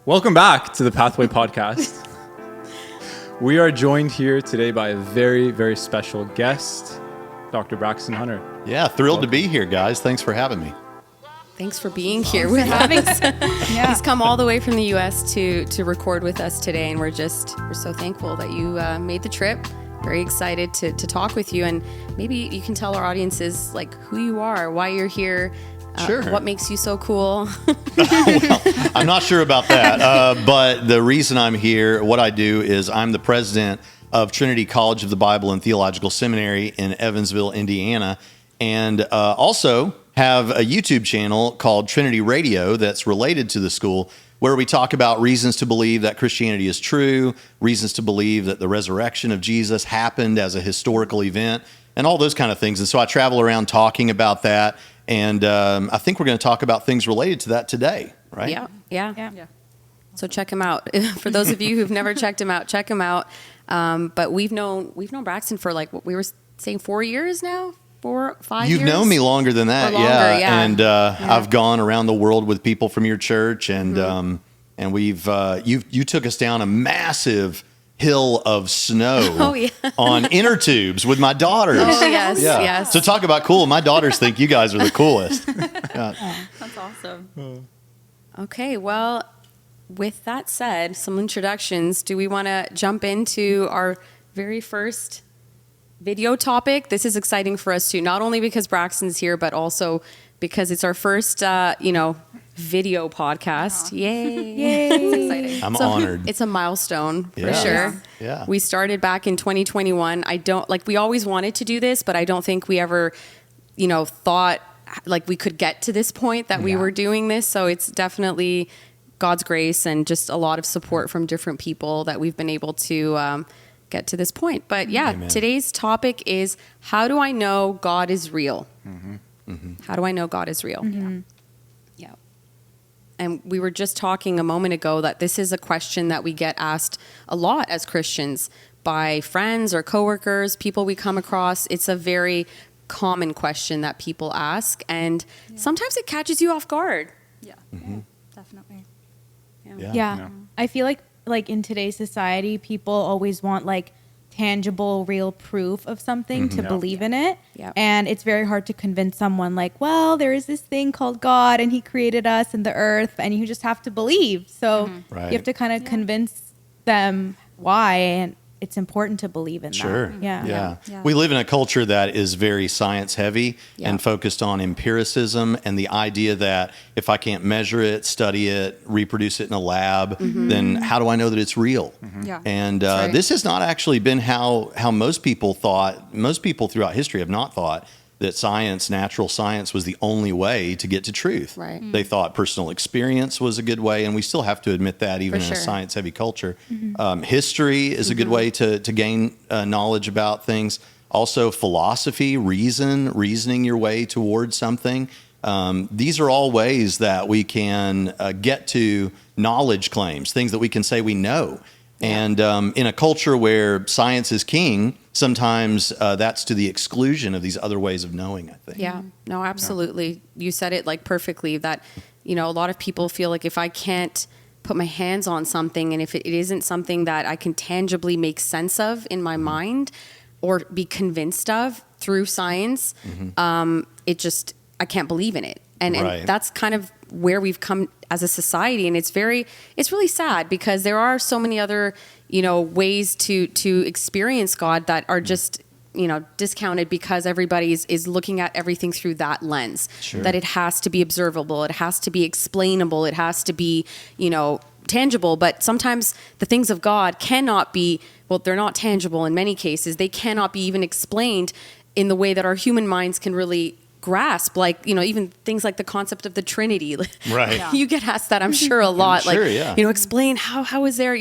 Welcome back to the Pathway Podcast. We are joined here today by a very, very special guest, Dr. Braxton Hunter. Yeah, thrilled to be here, guys. Thanks for having me. Thanks for being here with us. He's come all the way from the U.S. to record with us today, and we're so thankful that you made the trip. Very excited to talk with you, and maybe you can tell our audiences like who you are, why you're here. Sure. What makes you so cool? Well, I'm not sure about that, but the reason I'm here, what I do is I'm the president of Trinity College of the Bible and Theological Seminary in Evansville, Indiana, and also have a YouTube channel called Trinity Radio that's related to the school, where we talk about reasons to believe that Christianity is true, reasons to believe that the resurrection of Jesus happened as a historical event, and all those kind of things. And so I travel around talking about that. And I think we're going to talk about things related to that today, right? Yeah. So check him out. For those of you who've never checked him out, check him out. But we've known Braxton for like what we were saying 4 years now, 5 years. You've known me longer than that, longer, yeah. And I've gone around the world with people from your church, and we've you took us down a massive hill of snow on inner tubes with my daughters. Oh, yes. So talk about cool. My daughters think you guys are the coolest. That's awesome. Okay, well, with that said, some introductions. Do we want to jump into our very first video topic? This is exciting for us too, not only because Braxton's here, but also because it's our first, video podcast. Yay. That's exciting. I'm honored. It's a milestone for Yeah. sure. Yeah. We started back in 2021. We always wanted to do this, but I don't think we ever, thought like we could get to this point that we were doing this. So it's definitely God's grace and just a lot of support from different people that we've been able to get to this point. But Amen. Today's topic is, how do I know God is real? Mm-hmm. Mm-hmm. How do I know God is real? Mm-hmm. Yeah. And we were just talking a moment ago that this is a question that we get asked a lot as Christians by friends or coworkers, people we come across. It's a very common question that people ask, and sometimes it catches you off guard. Yeah, definitely. Yeah. I feel like in today's society, people always want like tangible, real proof of something to believe in it. Yeah. And it's very hard to convince someone like, well, there is this thing called God and he created us and the earth and you just have to believe. So you have to kind of convince them why, and it's important to believe in Sure. that. Yeah. We live in a culture that is very science heavy and focused on empiricism and the idea that if I can't measure it, study it, reproduce it in a lab, then how do I know that it's real? Yeah. And right. this has not actually been how most people thought. Most people throughout history have not thought that natural science was the only way to get to truth. Right. They thought personal experience was a good way, and we still have to admit that even For in a sure. science-heavy culture. History is a good way to gain knowledge about things. Also, philosophy, reasoning your way towards something. These are all ways that we can get to knowledge claims, things that we can say we know. And in a culture where science is king, sometimes that's to the exclusion of these other ways of knowing, I think. Yeah, no, absolutely. You said it like perfectly that, a lot of people feel like if I can't put my hands on something and if it isn't something that I can tangibly make sense of in my mind or be convinced of through science, I can't believe in it. And that's kind of where we've come as a society. And it's really sad because there are so many other, ways to experience God that are just, discounted because everybody is looking at everything through that lens. Sure. That it has to be observable. It has to be explainable. It has to be, tangible. But sometimes the things of God cannot be, they're not tangible in many cases. They cannot be even explained in the way that our human minds can really grasp, like, even things like the concept of the Trinity. Right. Yeah. You get asked that, I'm sure, a lot. Sure, like, explain how is there,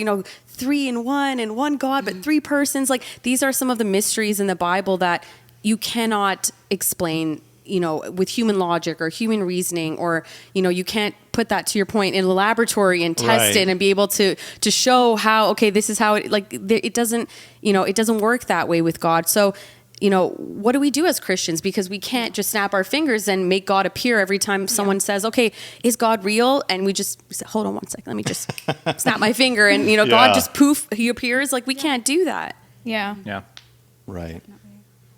three in one and one God, but three persons. Like, these are some of the mysteries in the Bible that you cannot explain, with human logic or human reasoning, or, you can't put that, to your point, in a laboratory and test it and be able to show how, okay, this is how it doesn't, it doesn't work that way with God. So, what do we do as Christians? Because we can't just snap our fingers and make God appear every time someone says, okay, is God real? And we just say, hold on one second, let me just snap my finger and, God just poof, he appears. Like, we can't do that. Yeah. Yeah. Right.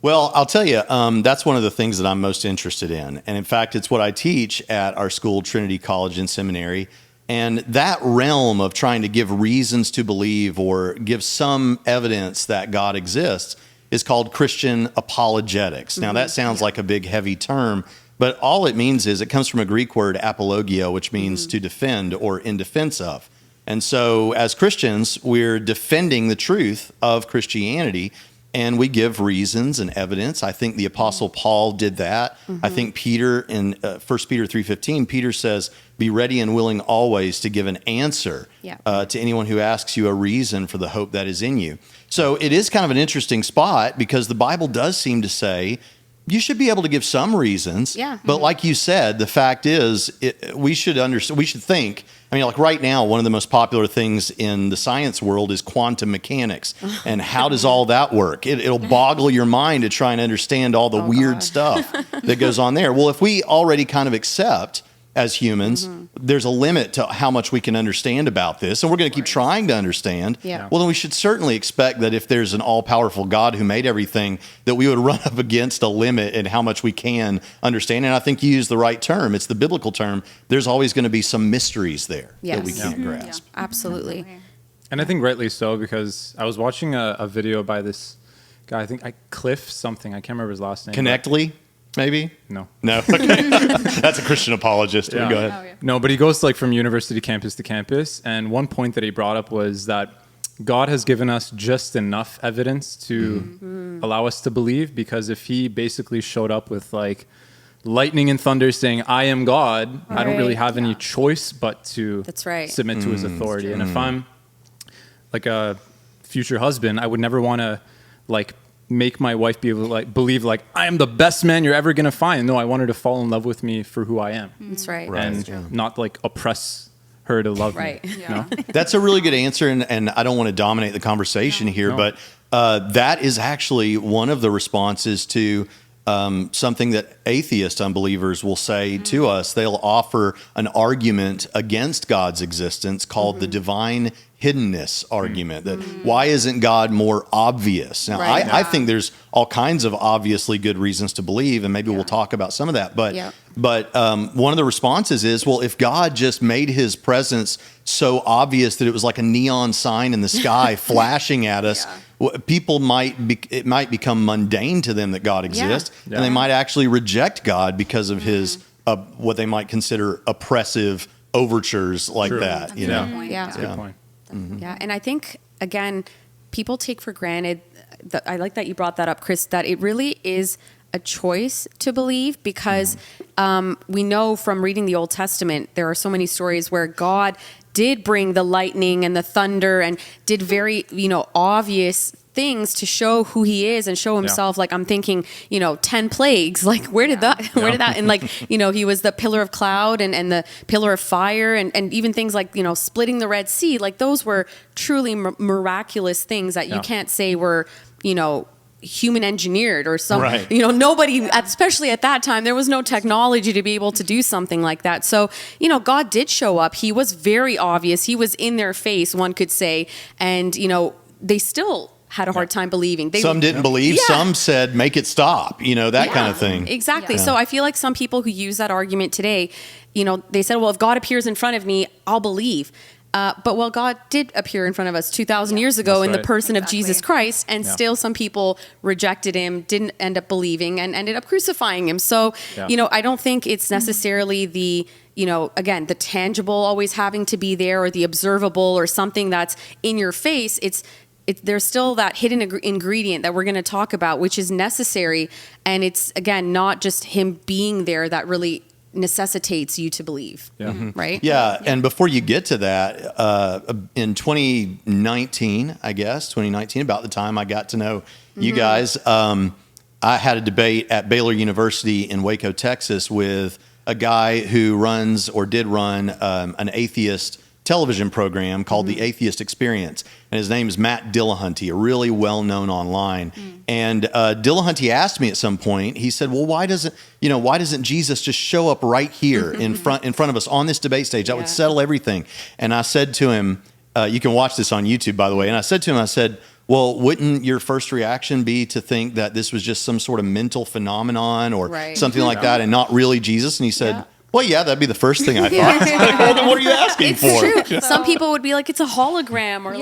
Well, I'll tell you, that's one of the things that I'm most interested in. And in fact, it's what I teach at our school, Trinity College and Seminary. And that realm of trying to give reasons to believe or give some evidence that God exists is called Christian apologetics. Now, that sounds like a big, heavy term, but all it means is it comes from a Greek word, apologio, which means to defend or in defense of. And so as Christians, we're defending the truth of Christianity, and we give reasons and evidence. I think the Apostle Paul did that. I think Peter in 1 Peter 3:15, Peter says, be ready and willing always to give an answer to anyone who asks you a reason for the hope that is in you. So it is kind of an interesting spot because the Bible does seem to say you should be able to give some reasons. Yeah. But like you said, the fact is we should understand, we should think. I mean, like right now, one of the most popular things in the science world is quantum mechanics. And how does all that work? It'll boggle your mind to try and understand all the weird stuff that goes on there. Well, if we already kind of accept as humans, there's a limit to how much we can understand about this, and we're going to keep trying to understand. Yeah. Well, then we should certainly expect that if there's an all-powerful God who made everything, that we would run up against a limit in how much we can understand. And I think you used the right term. It's the biblical term. There's always going to be some mysteries there that we can't grasp. Absolutely. And I think rightly so, because I was watching a video by this guy, I think Cliff something, I can't remember his last name. Connectly? Maybe? No. Okay. That's a Christian apologist. Yeah. Go ahead. Oh, yeah. No, but he goes from university campus to campus. And one point that he brought up was that God has given us just enough evidence to allow us to believe, because if he basically showed up with lightning and thunder saying, I am God, I don't really have any choice but to submit to his authority. And if I'm like a future husband, I would never want to make my wife be able to believe I am the best man you're ever going to find. No, I want her to fall in love with me for who I am. That's right. And not oppress her to love me. Yeah. That's a really good answer, and I don't want to dominate the conversation here, but that is actually one of the responses to something that atheist unbelievers will say to us. They'll offer an argument against God's existence called the divine hiddenness argument, that why isn't God more obvious? Now, I think there's all kinds of obviously good reasons to believe, and maybe we'll talk about some of that. But one of the responses is, well, if God just made his presence so obvious that it was like a neon sign in the sky flashing at us, people it might become mundane to them that God exists, and they might actually reject God because of his what they might consider oppressive overtures like that. That's you know, That's a good point. Yeah, and I think, again, people take for granted, I like that you brought that up, Chris, that it really is a choice to believe, because we know from reading the Old Testament, there are so many stories where God did bring the lightning and the thunder and did very, obvious things to show who he is and show himself. I'm thinking, 10 plagues, where did that, and he was the pillar of cloud and the pillar of fire and even things splitting the Red Sea, those were truly miraculous things that you can't say were, human engineered or some, nobody, especially at that time, there was no technology to be able to do something like that. So, God did show up. He was very obvious. He was in their face, one could say. And, they still had a hard time believing. Some didn't believe. Some said, make it stop, that kind of thing. Exactly. So I feel like some people who use that argument today, they said, well, if God appears in front of me, I'll believe. But God did appear in front of us 2,000 years ago in the person of Jesus Christ, and still some people rejected him, didn't end up believing, and ended up crucifying him. So, I don't think it's necessarily the, again, the tangible always having to be there, or the observable, or something that's in your face. There's still that hidden ingredient that we're going to talk about, which is necessary. And it's, again, not just him being there that really necessitates you to believe, right? Yeah, and before you get to that, in 2019, about the time I got to know you guys, I had a debate at Baylor University in Waco, Texas, with a guy who did run an atheist television program called The Atheist Experience. And his name is Matt Dillahunty, a really well-known online. And Dillahunty asked me at some point, he said, well, why doesn't Jesus just show up right here in front of us on this debate stage? That would settle everything. And I said to him, you can watch this on YouTube, by the way. And I said to him, well, wouldn't your first reaction be to think that this was just some sort of mental phenomenon or something like that and not really Jesus? And he said, well, yeah, that'd be the first thing I thought. Well, then what are you asking for? It's true. Some people would be like, it's a hologram or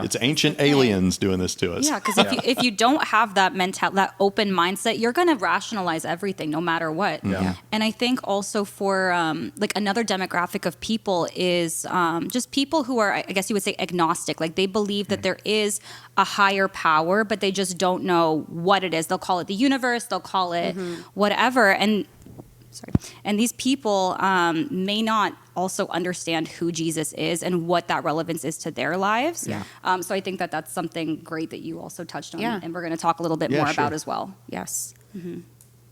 It's ancient aliens doing this to us. Yeah, because if you don't have that that open mindset, you're going to rationalize everything no matter what. Yeah. And I think also for like another demographic of people is just people who are, I guess you would say, agnostic. Like they believe that there is a higher power, but they just don't know what it is. They'll call it the universe. They'll call it whatever. And these people may not also understand who Jesus is and what that relevance is to their lives. Yeah. So I think that that's something great that you also touched on, Yeah. and we're going to talk a little bit more about as well. Yes.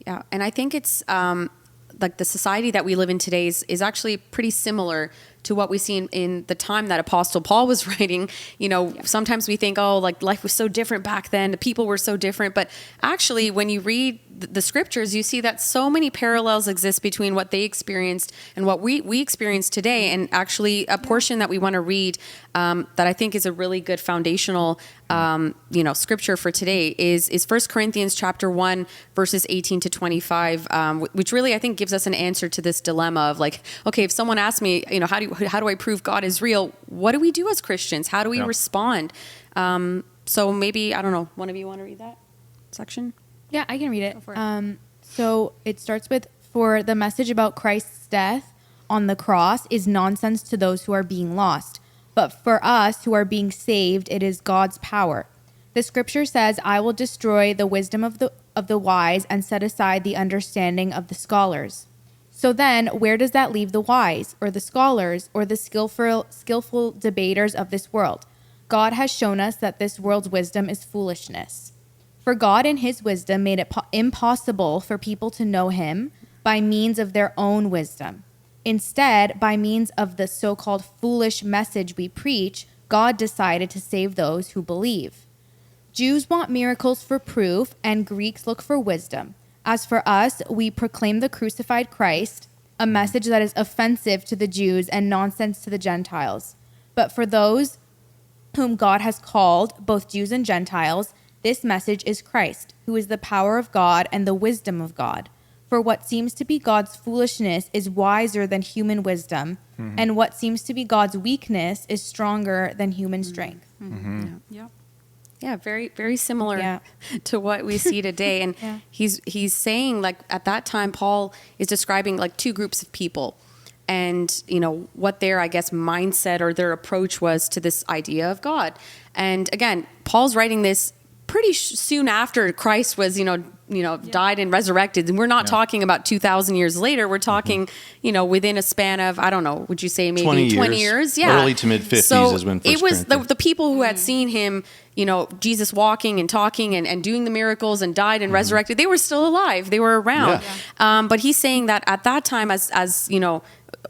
Yeah. And I think it's like the society that we live in today is actually pretty similar to what we see in the time that Apostle Paul was writing. Sometimes we think, oh, like life was so different back then. The people were so different. But actually, when you read the scriptures, you see that so many parallels exist between what they experienced and what we experience today. And actually, a portion that we want to read that I think is a really good foundational, scripture for today is 1 Corinthians chapter 1, verses 18 to 25, which really I think gives us an answer to this dilemma of like, okay, if someone asks me, how do I prove God is real? What do we do as Christians? How do we respond? So maybe, I don't know, one of you want to read that section? Yeah, I can read it. Go for it. So it starts with, for the message about Christ's death on the cross is nonsense to those who are being lost. But for us who are being saved, it is God's power. The scripture says, I will destroy the wisdom of the wise and set aside the understanding of the scholars. So then, where does that leave the wise, or the scholars, or the skillful debaters of this world? God has shown us that this world's wisdom is foolishness. For God in his wisdom made it impossible for people to know him by means of their own wisdom. Instead, by means of the so-called foolish message we preach, God decided to save those who believe. Jews want miracles for proof, and Greeks look for wisdom. As for us, we proclaim the crucified Christ, a message that is offensive to the Jews and nonsense to the Gentiles. But for those whom God has called, both Jews and Gentiles, this message is Christ, who is the power of God and the wisdom of God. For what seems to be God's foolishness is wiser than human wisdom, and what seems to be God's weakness is stronger than human strength. Yeah, very, very similar to what we see today. And he's saying, like, at that time, Paul is describing like two groups of people and, what their, I guess, mindset or their approach was to this idea of God. And again, Paul's writing this pretty soon after Christ was, died and resurrected. And we're not talking about 2,000 years later. We're talking, within a span of, I don't know, would you say maybe 20 years? Yeah. Early to mid 50s is when First it was Corinthians. the people who had seen him, Jesus walking and talking and doing the miracles and died and resurrected. They were still alive. They were around. Yeah. But he's saying that at that time, as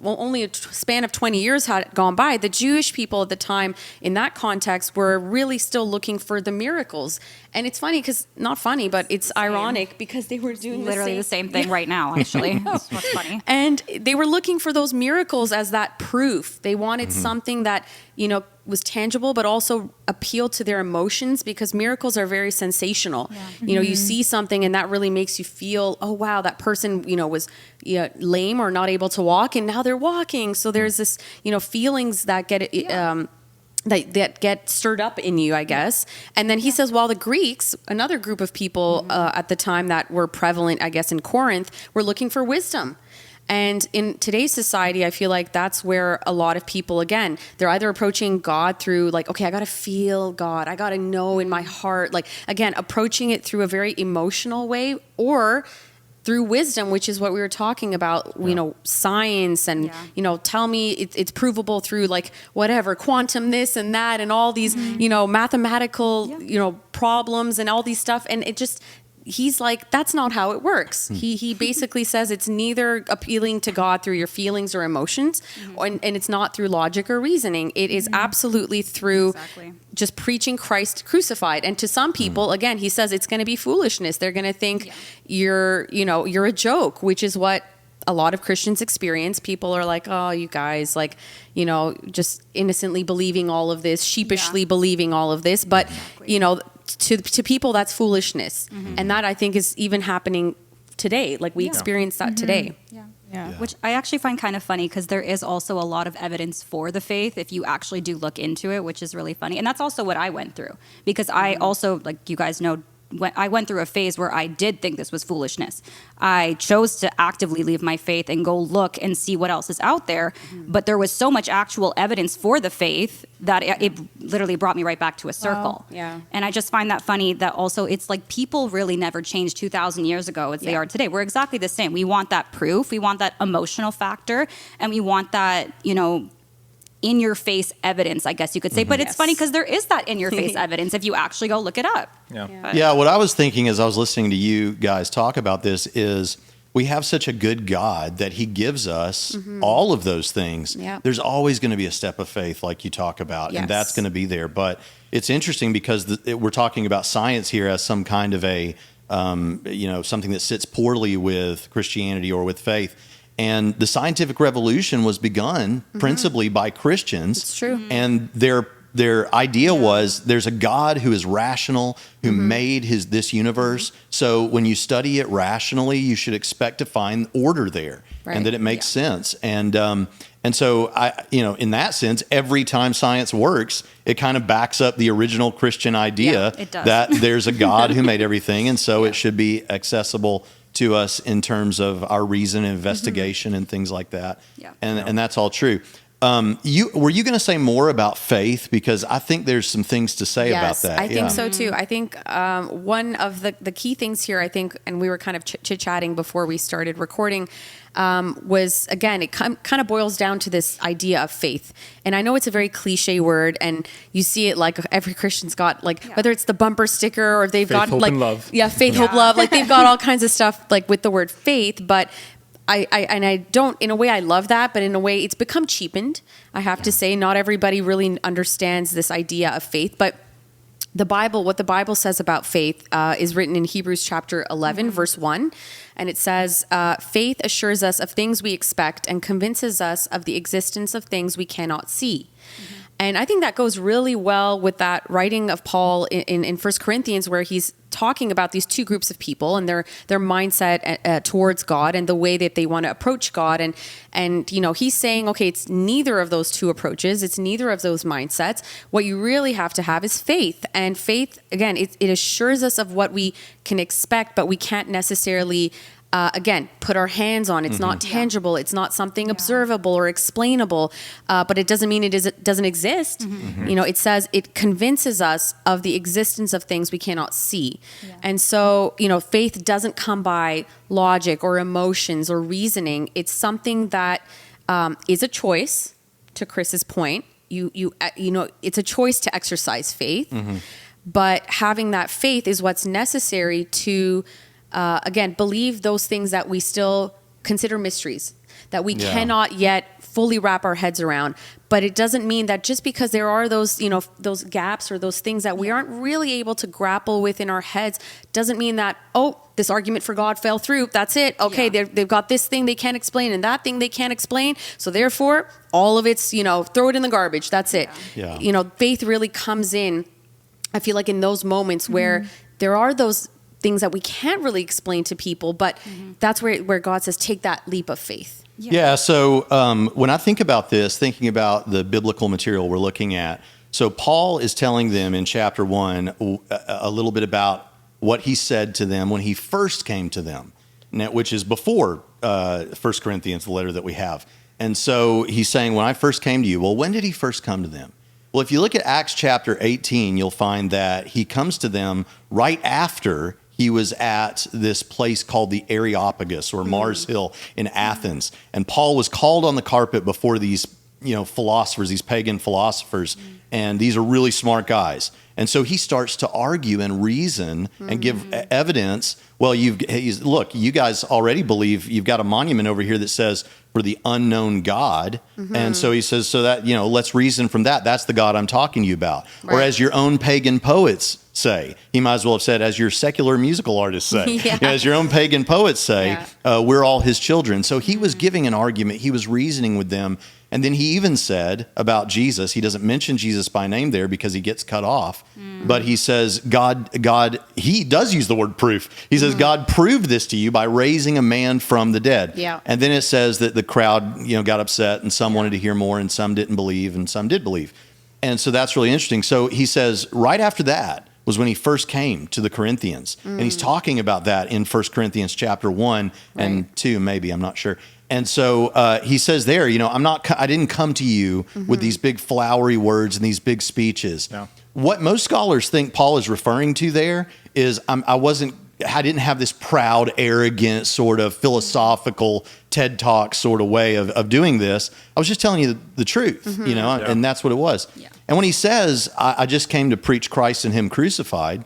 only a span of 20 years had gone by, the Jewish people at the time in that context were really still looking for the miracles. And it's funny because, not funny, but it's ironic because they were doing literally the same thing right now, actually. That's what's funny. And they were looking for those miracles as that proof. They wanted something that, was tangible, but also appealed to their emotions because miracles are very sensational. Yeah. You see something and that really makes you feel, oh, wow, that person, was lame or not able to walk and now they're walking. So there's this, feelings that get that get stirred up in you, I guess. And then he says, well, the Greeks, another group of people at the time that were prevalent, I guess, in Corinth, were looking for wisdom. And in today's society, I feel like that's where a lot of people, again, they're either approaching God through like, okay, I got to feel God. I got to know in my heart, like, again, approaching it through a very emotional way or through wisdom, which is what we were talking about, science and, tell me it's provable through like whatever, quantum this and that and all these, mathematical, problems and all these stuff. And it just, he's like, that's not how it works. He basically says it's neither appealing to God through your feelings or emotions, and it's not through logic or reasoning. It is absolutely through just preaching Christ crucified. And to some people, again, he says it's going to be foolishness. They're going to think you're a joke, which is what a lot of Christians experience. People are like, oh, you guys, like, just innocently believing all of this, sheepishly believing all of this. But, to people, that's foolishness. And that, I think, is even happening today. Like, we experience that today. Yeah. Which I actually find kind of funny, because there is also a lot of evidence for the faith if you actually do look into it, which is really funny. And that's also what I went through, because I also, like you guys know, I went through a phase where I did think this was foolishness. I chose to actively leave my faith and go look and see what else is out there. But there was so much actual evidence for the faith that it literally brought me right back to a circle. Wow. Yeah. And I just find that funny that also it's like people really never changed 2,000 years ago as they are today. We're exactly the same. We want that proof. We want that emotional factor. And we want that, in your face evidence, I guess you could say. But it's funny because there is that in your face evidence if you actually go look it up. Yeah, what I was thinking as I was listening to you guys talk about this is we have such a good God that he gives us all of those things. There's always going to be a step of faith like you talk about, and that's going to be there. But it's interesting because we're talking about science here as some kind of a, something that sits poorly with Christianity or with faith. And the scientific revolution was begun principally by Christians. It's true. And their idea was there's a God who is rational, who made this universe. So when you study it rationally, you should expect to find order there, and that it makes sense. And so in that sense, every time science works, it kind of backs up the original Christian idea that there's a God who made everything, and so it should be accessible to us in terms of our reason and investigation and things like that. And that's all true. Were you going to say more about faith? Because I think there's some things to say about that. I think so too. I think one of the key things here, I think, and we were kind of chit-chatting before we started recording, was, again, it kind of boils down to this idea of faith. And I know it's a very cliche word, and you see it like every Christian's got, like, whether it's the bumper sticker or they've got hope, like, and love. Faith, hope, love. Like, they've got all kinds of stuff like with the word faith, but I don't, in a way, I love that, but in a way it's become cheapened. I have to say, not everybody really understands this idea of faith, but the Bible, what the Bible says about faith is written in Hebrews chapter 11, verse 1. And it says, faith assures us of things we expect and convinces us of the existence of things we cannot see. And I think that goes really well with that writing of Paul in 1 Corinthians, where he's talking about these two groups of people and their mindset towards God and the way that they want to approach God. And he's saying, okay, it's neither of those two approaches. It's neither of those mindsets. What you really have to have is faith. And faith, again, it assures us of what we can expect, but we can't necessarily put our hands on. It's not tangible. It's not something observable or explainable, but it doesn't mean it doesn't exist. It says it convinces us of the existence of things we cannot see. And so, faith doesn't come by logic or emotions or reasoning. It's something that is a choice, to Chris's point. It's a choice to exercise faith, but having that faith is what's necessary to believe those things that we still consider mysteries, that we cannot yet fully wrap our heads around. But it doesn't mean that just because there are those, those gaps or those things that we aren't really able to grapple with in our heads, doesn't mean that, this argument for God fell through. That's it. Okay, they've got this thing they can't explain and that thing they can't explain. So therefore, all of it's, throw it in the garbage. That's it. Faith really comes in, I feel like, in those moments where there are those things that we can't really explain to people, but that's where God says, take that leap of faith. So when I think about this, thinking about the biblical material we're looking at, so Paul is telling them in chapter 1 a little bit about what he said to them when he first came to them, which is before 1 Corinthians, the letter that we have. And so he's saying, when I first came to you, well, when did he first come to them? Well, if you look at Acts chapter 18, you'll find that he comes to them right after he was at this place called the Areopagus or Mars Hill in Athens. And Paul was called on the carpet before these, philosophers, these pagan philosophers. And these are really smart guys. And so he starts to argue and reason and give evidence. Well, look, you guys already believe you've got a monument over here that says for the unknown God. And so he says, so that, let's reason from that. That's the God I'm talking to you about. Right. Or as your own pagan poets say, he might as well have said, as your secular musical artists say, Yeah. as your own pagan poets say, Yeah. we're all his children. So he was giving an argument. He was reasoning with them. And then he even said about Jesus, he doesn't mention Jesus by name there because he gets cut off, but he says, God, he does use the word proof. He says, God proved this to you by raising a man from the dead. Yeah. And then it says that the crowd, got upset and some wanted to hear more and some didn't believe and some did believe. And so that's really interesting. So he says right after that was when he first came to the Corinthians. And he's talking about that in 1 Corinthians chapter 1 and 2, maybe, I'm not sure. And so he says there, I didn't come to you with these big flowery words and these big speeches. No. What most scholars think Paul is referring to there is I didn't have this proud, arrogant, sort of philosophical TED Talk sort of way of doing this. I was just telling you the truth, and that's what it was. Yeah. And when he says, I just came to preach Christ and him crucified,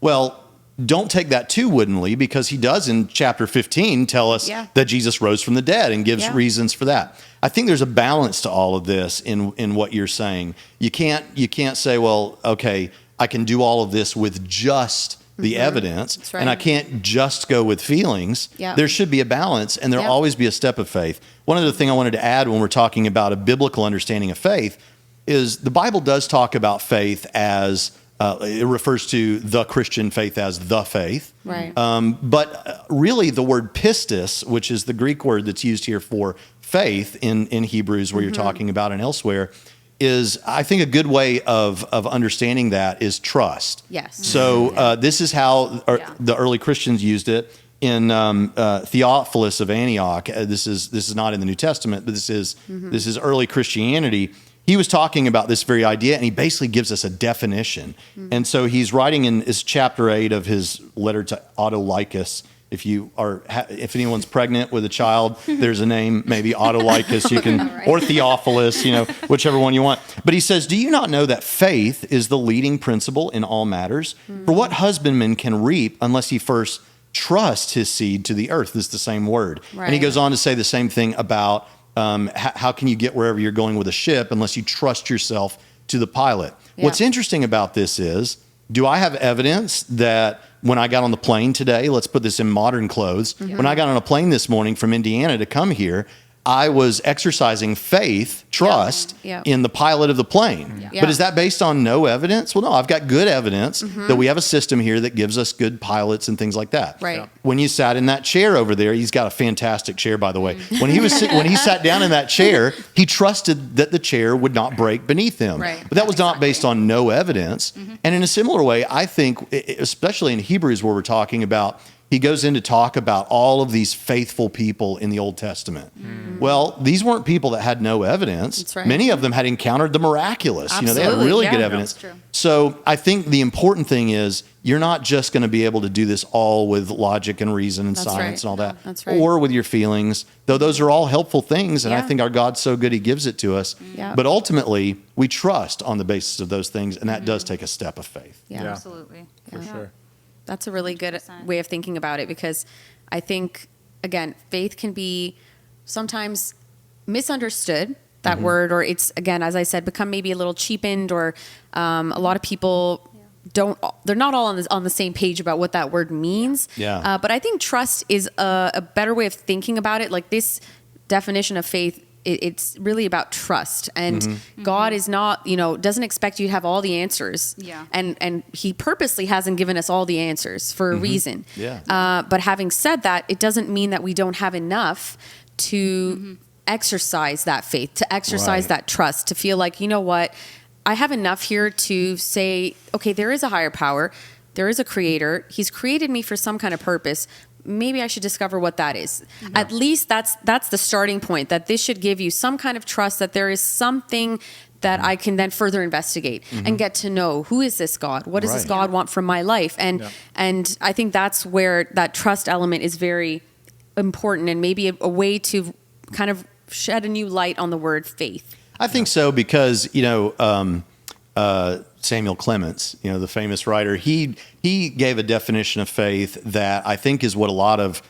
well, don't take that too woodenly, because he does in chapter 15 tell us that Jesus rose from the dead and gives reasons for that. I think there's a balance to all of this in what you're saying. You can't say, well, okay, I can do all of this with just the evidence, right. and I can't just go with feelings. Yeah. There should be a balance, and there'll always be a step of faith. One other thing I wanted to add when we're talking about a biblical understanding of faith is the Bible does talk about faith as it refers to the Christian faith as the faith. Right. But really the word pistis, which is the Greek word that's used here for faith in Hebrews, where you're talking about and elsewhere, is, I think, a good way of understanding that is trust. Yes. So this is how the early Christians used it. In Theophilus of Antioch, this is not in the New Testament, but this is early Christianity. He was talking about this very idea, and he basically gives us a definition. And so he's writing in his chapter 8 of his letter to Autolycus. If anyone's pregnant with a child, there's a name, maybe Autolycus, you can, or Theophilus, whichever one you want. But he says, do you not know that faith is the leading principle in all matters? For what husbandman can reap unless he first trusts his seed to the earth? This is the same word. Right. And he goes on to say the same thing about how can you get wherever you're going with a ship unless you trust yourself to the pilot? Yeah. What's interesting about this is, do I have evidence that when I got on the plane today, let's put this in modern clothes, when I got on a plane this morning from Indiana to come here, I was exercising faith, trust in the pilot of the plane. Yeah. But is that based on no evidence? Well, no, I've got good evidence that we have a system here that gives us good pilots and things like that. Right. Yeah. When you sat in that chair over there, he's got a fantastic chair, by the way. When he sat down in that chair, he trusted that the chair would not break beneath him. Right. But that was not based on no evidence. And in a similar way, I think, especially in Hebrews where we're talking about, he goes in to talk about all of these faithful people in the Old Testament. Well, these weren't people that had no evidence. That's right. Many of them had encountered the miraculous. They had Absolutely, really yeah. good No, evidence. that's true. So I think the important thing is you're not just going to be able to do this all with logic and reason and That's science right. and all that. That's right. Or with your feelings, though those are all helpful things. And I Yeah. think our God's so good he gives it to us. Yeah. But ultimately, we trust on the basis of those things. And that does take a step of faith. Yeah. Yeah. Absolutely. For sure. That's a really good 100%. way of thinking about it, because I think, again, faith can be sometimes misunderstood, that word, or it's, again, as I said, become maybe a little cheapened, or a lot of people they're not all on the same page about what that word means. Yeah. But I think trust is a better way of thinking about it. Like, this definition of faith, it's really about trust, and God is not, doesn't expect you to have all the answers. Yeah. And he purposely hasn't given us all the answers for a reason. Yeah. But having said that, it doesn't mean that we don't have enough to exercise that faith, to exercise Right. that trust, to feel like, you know what, I have enough here to say, okay, there is a higher power, there is a creator, he's created me for some kind of purpose. Maybe I should discover what that is. At least that's the starting point, that this should give you some kind of trust that there is something that I can then further investigate and get to know, who is this God? What does this Right. God want from my life? And I think that's where that trust element is very important, and maybe a way to kind of shed a new light on the word faith. I think so, because Samuel Clements, the famous writer, he gave a definition of faith that I think is what a lot of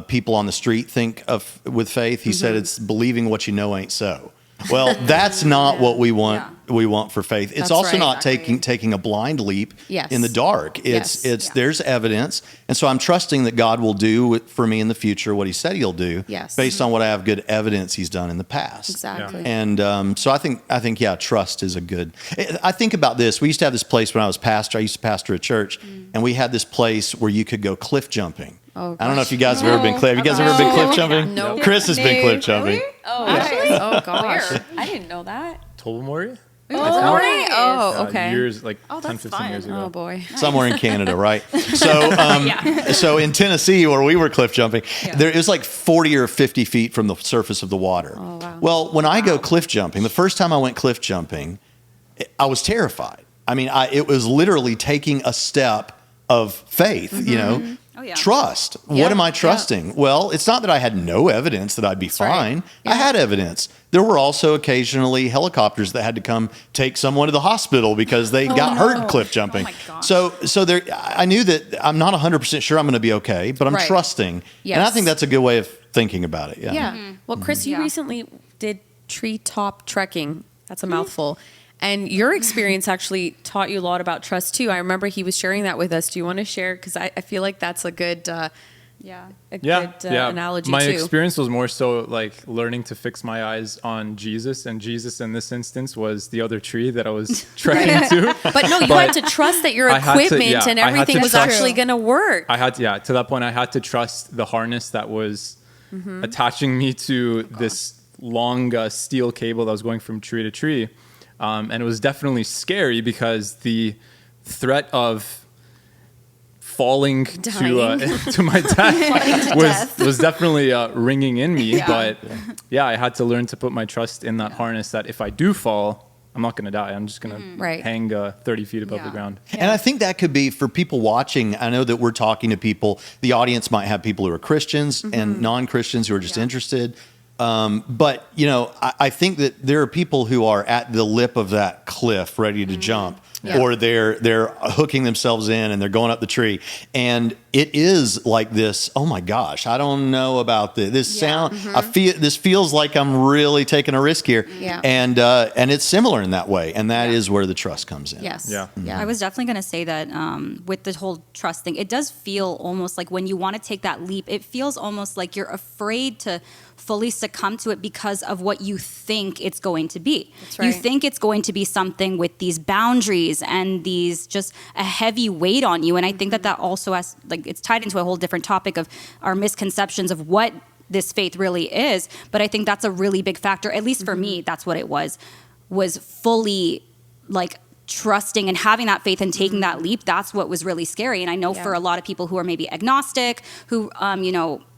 people on the street think of with faith. He said it's believing what you know ain't so. Well, that's not what we want. Yeah. We want for faith. It's That's also right. not Exactly. taking a blind leap Yes. in the dark. There's evidence, and so I'm trusting that God will do for me in the future what He said He'll do, Yes. based on what I have good evidence He's done in the past. Exactly. And so I think yeah, trust is a good. I think about this. We used to have this place when I was pastor. I used to pastor a church, and we had this place where you could go cliff jumping. Oh, I don't know gosh. if you guys have ever been cliff. Have you guys ever been cliff jumping? No. Chris has been cliff jumping. Oh, oh gosh. I didn't know that. Tobermory? Oh, okay. Years, like Oh, 10, that's 15 fun. years ago. Oh boy. Somewhere in Canada, right? So, so in Tennessee, where we were cliff jumping, there is like 40 or 50 feet from the surface of the water. Oh, wow. Well, when I go cliff jumping, the first time I went cliff jumping, I was terrified. I mean, it was literally taking a step of faith, Oh, yeah. Trust. Yeah, What am I yeah. trusting? Well, it's not that I had no evidence that I'd be right. fine. Yeah. I had evidence. There were also occasionally helicopters that had to come take someone to the hospital because they got hurt cliff jumping. my gosh. So there, I knew that I'm not 100% sure I'm going to be okay, but I'm Right. trusting. Yes. And I think that's a good way of thinking about it. Yeah. Yeah. Well, Chris, you Yeah. recently did treetop trekking. That's a mouthful. And your experience actually taught you a lot about trust too. I remember he was sharing that with us. Do you want to share? Because I feel like that's a good, Yeah. analogy My too. experience was more so like learning to fix my eyes on Jesus, and Jesus in this instance was the other tree that I was trekking to. But no, you But had to trust that your I had to- equipment yeah, and I had everything to was trust- actually going to work. I had to, to that point, I had to trust the harness that was Mm-hmm. attaching me to this long steel cable that was going from tree to tree. And it was definitely scary because the threat of falling Dying. to my death was definitely ringing in me. Yeah. But yeah, I had to learn to put my trust in that harness that if I do fall, I'm not going to die. I'm just going to Right. hang 30 feet above Yeah. the ground. And I think that could be for people watching. I know that we're talking to people. The audience might have people who are Christians and non-Christians who are just interested. But I think that there are people who are at the lip of that cliff, ready to jump, Yeah. or they're hooking themselves in and they're going up the tree, and it is like this. Oh my gosh, I don't know about this. This sound. I feel this feels like I'm really taking a risk here. Yeah. And it's similar in that way, and that is where the trust comes in. Yes. Yeah. Yeah. I was definitely going to say that with the whole trust thing, it does feel almost like when you want to take that leap, it feels almost like you're afraid to fully succumb to it because of what you think it's going to be. That's You right. think it's going to be something with these boundaries and these just a heavy weight on you. And I think that also has, like, it's tied into a whole different topic of our misconceptions of what this faith really is. But I think that's a really big factor, at least for me, that's what it was fully like trusting and having that faith and taking that leap. That's what was really scary. And I know for a lot of people who are maybe agnostic, who,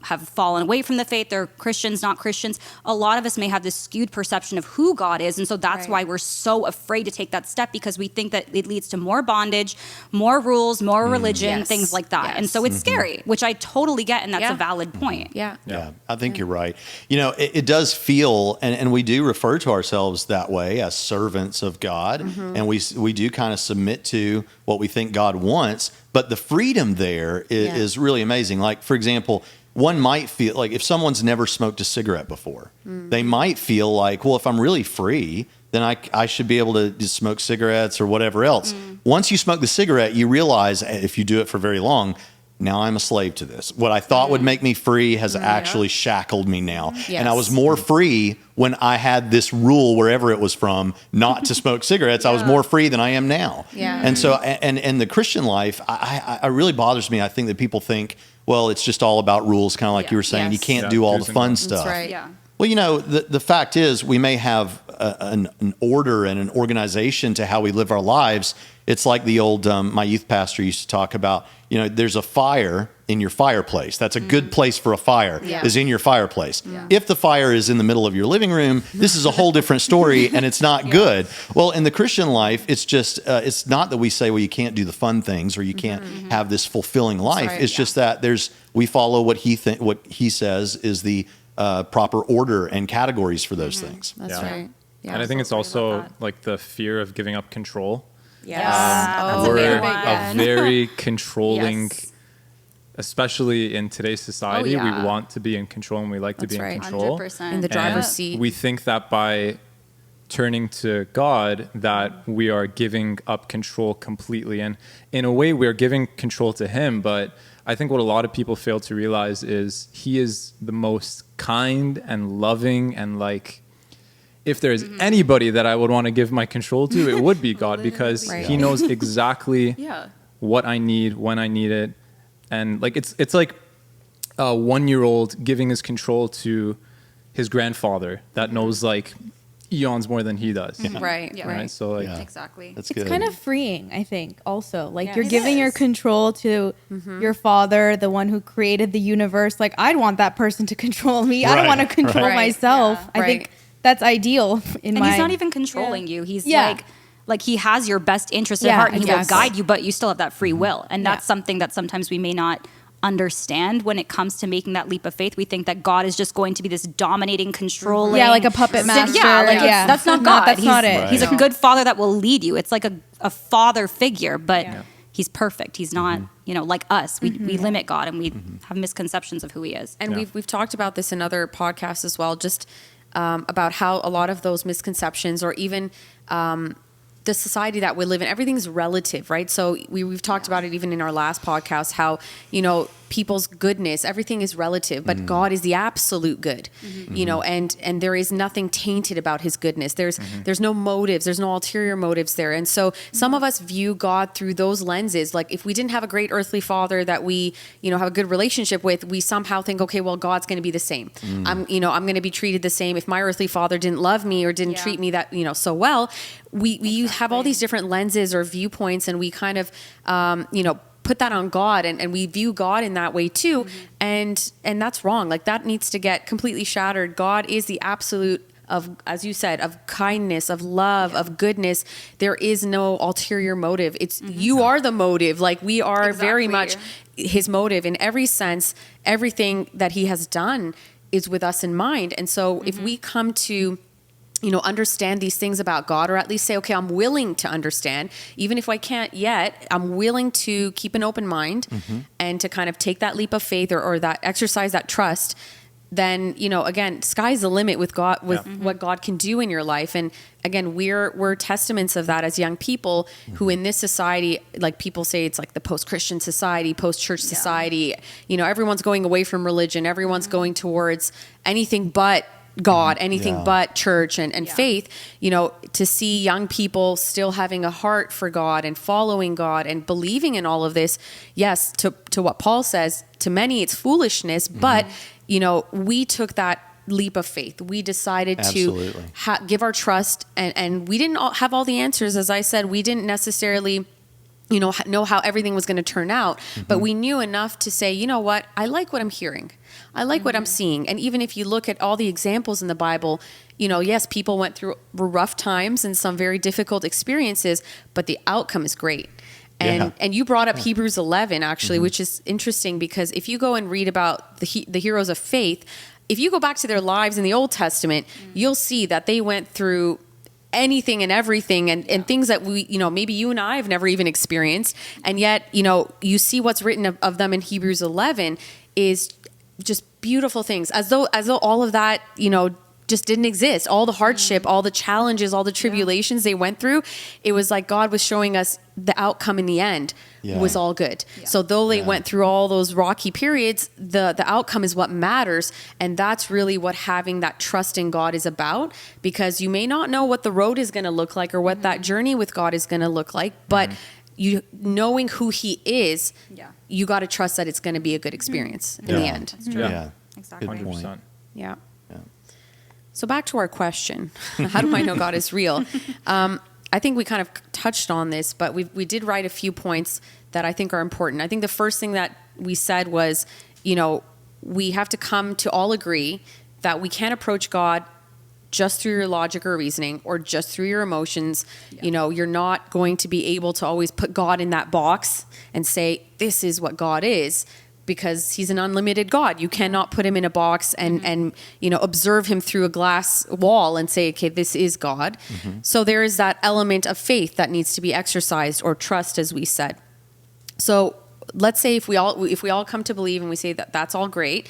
have fallen away from the faith, they're Christians, not Christians. A lot of us may have this skewed perception of who God is. And so that's Right. why we're so afraid to take that step, because we think that it leads to more bondage, more rules, more religion, Yes. things like that. Yes. And so it's scary, which I totally get. And that's Yeah. a valid point. Yeah. Yeah, I think you're right. It does feel, and we do refer to ourselves that way as servants of God, and we do kind of submit to what we think God wants. But the freedom there is really amazing. Like, for example, one might feel like if someone's never smoked a cigarette before, they might feel like, well, if I'm really free, then I should be able to just smoke cigarettes or whatever else. Once you smoke the cigarette, you realize if you do it for very long, now I'm a slave to this. What I thought would make me free has actually shackled me now. And I was more free when I had this rule, wherever it was from, not to smoke cigarettes. I was more free than I am now. Yeah. And so, and the Christian life, I really bothers me. I think that people think, well, it's just all about rules, kind of like you were saying. Yes. You can't Yeah, do all do's the and fun don'ts. stuff. That's right. Yeah. Well, the fact is we may have an order and an organization to how we live our lives. It's like the old, my youth pastor used to talk about, there's a fire in your fireplace. That's a good place for a fire, is in your fireplace. If the fire is in the middle of your living room, this is a whole different story and it's not good. Well, in the Christian life, it's just, it's not that we say, well, you can't do the fun things or you can't have this fulfilling life. right. It's just that we follow what he says is the proper order and categories for those things. That's Yeah. right. Yeah. And I think it's so worried also about that. like the fear of giving up control. Yes. That's a We're big a one. very controlling, Yes. especially in today's society. Oh, yeah. We want to be in control and we like to That's be right. in control. 100%. In the driver's seat. We think that by turning to God, that we are giving up control completely. And in a way, we're giving control to Him. But I think what a lot of people fail to realize is He is the most kind and loving, and like, if there's anybody that I would want to give my control to, it would be God, because Right. He knows exactly Yeah. what I need, when I need it. And like, it's like a 1-year-old giving his control to his grandfather that knows like eons more than he does. Right. Yeah. Right. So like, Yeah. Exactly. That's It's good. kind of freeing, I think, also. Like, Yeah. you're It giving your is. control to your father, the one who created the universe. Like, I'd want that person to control me. I don't Right, want to control right. myself. Yeah. I think Right. that's ideal in And my... he's not even controlling you. He's Yeah. like he has your best interest at Yeah, heart, and he will exactly. guide you, but you still have that free will. And that's Yeah. something that sometimes we may not understand when it comes to making that leap of faith. We think that God is just going to be this dominating, controlling, Yeah, like a puppet master. Yeah, like Yeah. it's- that's not No, God. that's he's, not it. He's Right. a good father that will lead you. It's like a father figure, but Yeah. he's perfect. He's not, like us. We limit God, and we have misconceptions of who he is. And Yeah. we've talked about this in other podcasts as well, just about how a lot of those misconceptions, or even the society that we live in, everything's relative, right? So we've talked about it even in our last podcast, how, people's goodness, everything is relative, but God is the absolute good, and there is nothing tainted about his goodness. There's no motives, there's no ulterior motives there. And so some of us view God through those lenses. Like, if we didn't have a great earthly father that we, have a good relationship with, we somehow think, okay, well, God's going to be the same. I'm going to be treated the same. If my earthly father didn't love me or didn't Yeah. treat me that, so well, we have all these different lenses or viewpoints, and we kind of, put that on God, and we view God in that way too. And that's wrong. Like, that needs to get completely shattered. God is the absolute of, as you said, of kindness, of love, of goodness. There is no ulterior motive. It's you are the motive. Like, we are very much his motive in every sense. Everything that he has done is with us in mind. And so if we come to understand these things about God, or at least say, okay, I'm willing to understand, even if I can't yet, I'm willing to keep an open mind and to kind of take that leap of faith, or that exercise that trust, then, again, sky's the limit with God, with what God can do in your life. And again, we're testaments of that as young people who, in this society, like people say, it's like the post-Christian society, post-church society, everyone's going away from religion. Everyone's going towards anything but God, anything but church and faith, to see young people still having a heart for God and following God and believing in all of this. Yes, to what Paul says, to many it's foolishness, but, we took that leap of faith. We decided to give our trust, and we didn't have all the answers. As I said, we didn't necessarily know how everything was going to turn out, but we knew enough to say, you know what, I like what I'm hearing. I like what I'm seeing. And even if you look at all the examples in the Bible, yes, people went through rough times and some very difficult experiences, but the outcome is great. And you brought up Hebrews 11, actually, which is interesting, because if you go and read about the heroes of faith, if you go back to their lives in the Old Testament, you'll see that they went through anything and everything, and things that we, maybe you and I have never even experienced. And yet, you see what's written of them in Hebrews 11 is just beautiful things, as though all of that, just didn't exist. All the hardship, all the challenges, all the tribulations they went through, it was like God was showing us the outcome in the end was all good. So though they went through all those rocky periods, the outcome is what matters. And that's really what having that trust in God is about, because you may not know what the road is going to look like or what that journey with God is going to look like, but you knowing who he is, you got to trust that it's going to be a good experience in the end. That's true. Yeah. Exactly. Good point. 100%. Yeah. So back to our question, how do I know God is real? I think we kind of touched on this, but we did write a few points that I think are important. I think the first thing that we said was, we have to come to all agree that we can't approach God just through your logic or reasoning, or just through your emotions. You're not going to be able to always put God in that box and say, this is what God is. because he's an unlimited God. You cannot put him in a box and observe him through a glass wall and say, okay, this is God. So there is that element of faith that needs to be exercised, or trust, as we said. So let's say if we all come to believe and we say that that's all great,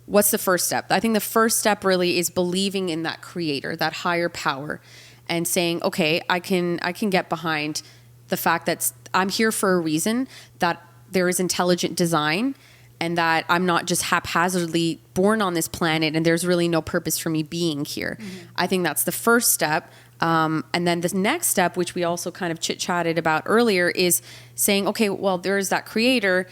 what's the first step? I think the first step really is believing in that creator, that higher power, and saying, okay, I can get behind the fact that I'm here for a reason, that there is intelligent design, and that I'm not just haphazardly born on this planet and there's really no purpose for me being here. I think that's the first step. And then the next step, which we also kind of chit-chatted about earlier, is saying, okay, well, there is that creator,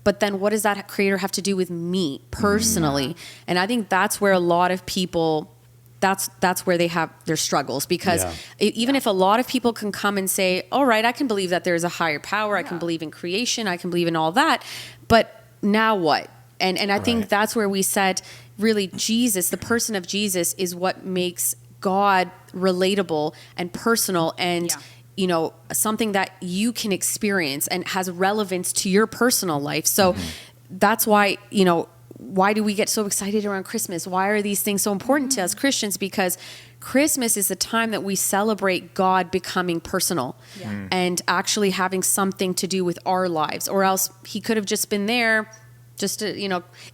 but then what does that creator have to do with me personally? And I think that's where a lot of people, that's where they have their struggles, because even if a lot of people can come and say, all right, I can believe that there's a higher power, I can believe in creation, I can believe in all that, but now what? And I think that's where we said, really, Jesus, the person of Jesus, is what makes God relatable and personal, and something that you can experience and has relevance to your personal life. So that's why, why do we get so excited around Christmas? Why are these things so important to us Christians? Because Christmas is the time that we celebrate God becoming personal and actually having something to do with our lives, or else he could have just been there, just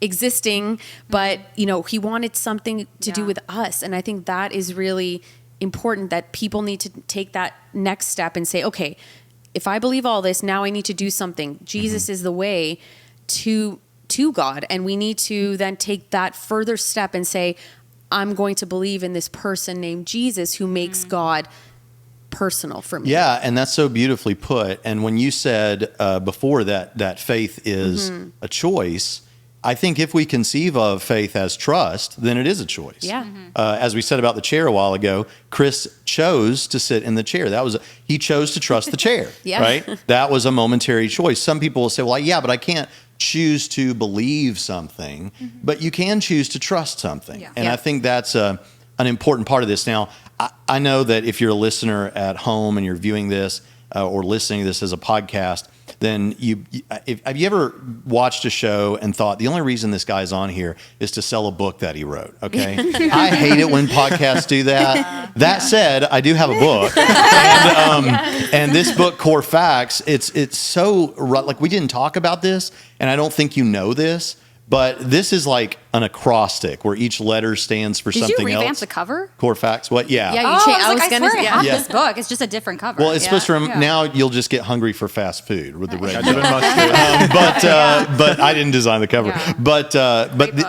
existing, but he wanted something to do with us. And I think that is really important, that people need to take that next step and say, okay, if I believe all this, now I need to do something. Jesus is the way to God, and we need to then take that further step and say, I'm going to believe in this person named Jesus who makes God personal for me. Yeah, and that's so beautifully put. And when you said before that faith is a choice, I think if we conceive of faith as trust, then it is a choice. Yeah. As we said about the chair a while ago, Chris chose to sit in the chair. He chose to trust the chair, right? That was a momentary choice. Some people will say, well, yeah, but I can't choose to believe something, but you can choose to trust something. And I think that's an important part of this. Now, I know that if you're a listener at home and you're viewing this or listening to this as a podcast, then have you ever watched a show and thought the only reason this guy's on here is to sell a book that he wrote? Okay. I hate it when podcasts do that. That said, I do have a book, and this book, Core Facts, it's so like, we didn't talk about this, and I don't think you know this, but this is like an acrostic where each letter stands for something else. Did you revamp the cover? Core Facts. What? Yeah. Yeah. I swear I have this book. It's just a different cover. Well, it's supposed to. Now you'll just get hungry for fast food with the red. But I didn't design the cover. Yeah. But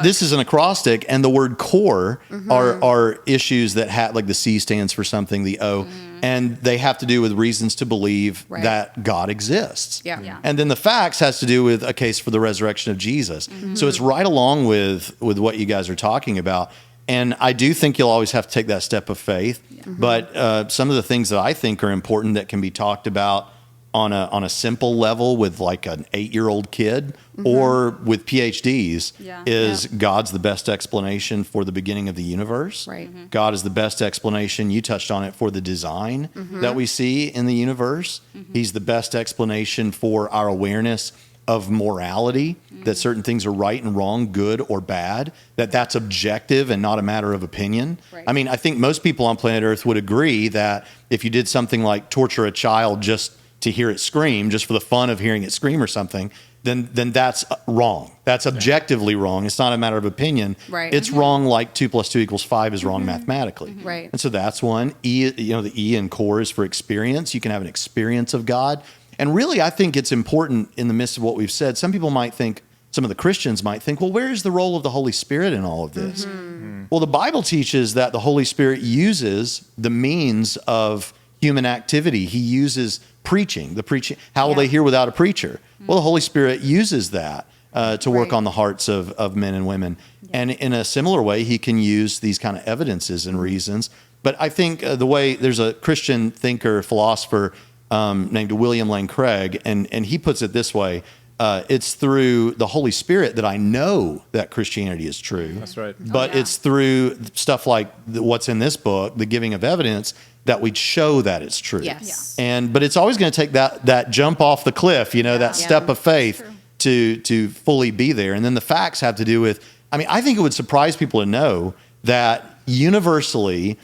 this is an acrostic, and the word core are issues that have, like, the C stands for something, the O, and they have to do with reasons to believe that God exists. And then the facts has to do with a case for the resurrection of Jesus. So it's right along with what you guys are talking about. And I do think you'll always have to take that step of faith. But some of the things that I think are important that can be talked about on a simple level with like an 8-year-old kid or with PhDs is God's the best explanation for the beginning of the universe. God is the best explanation, you touched on it, for the design that we see in the universe. He's the best explanation for our awareness of morality, that certain things are right and wrong, good or bad, that's objective and not a matter of opinion. I mean, I think most people on planet Earth would agree that if you did something like torture a child just to hear it scream, just for the fun of hearing it scream or something, then that's wrong. That's objectively wrong. It's not a matter of opinion. It's wrong, like 2 + 2 = 5 is wrong mathematically. And so that's one. The E in core is for experience. You can have an experience of God. And really, I think it's important in the midst of what we've said. Some people might think, some of the Christians might think, well, where is the role of the Holy Spirit in all of this? Well, the Bible teaches that the Holy Spirit uses the means of human activity. He uses preaching. How will they hear without a preacher? Well, the Holy Spirit uses that to work on the hearts of men and women. And in a similar way, he can use these kind of evidences and reasons. But I think there's a Christian thinker, philosopher, named William Lane Craig, and he puts it this way: it's through the Holy Spirit that I know that Christianity is true. That's right. But it's through stuff like what's in this book, the giving of evidence, that we'd show that it's true. But it's always going to take that jump off the cliff, that step of faith to fully be there. And then the facts have to do with, I mean, I think it would surprise people to know that universally,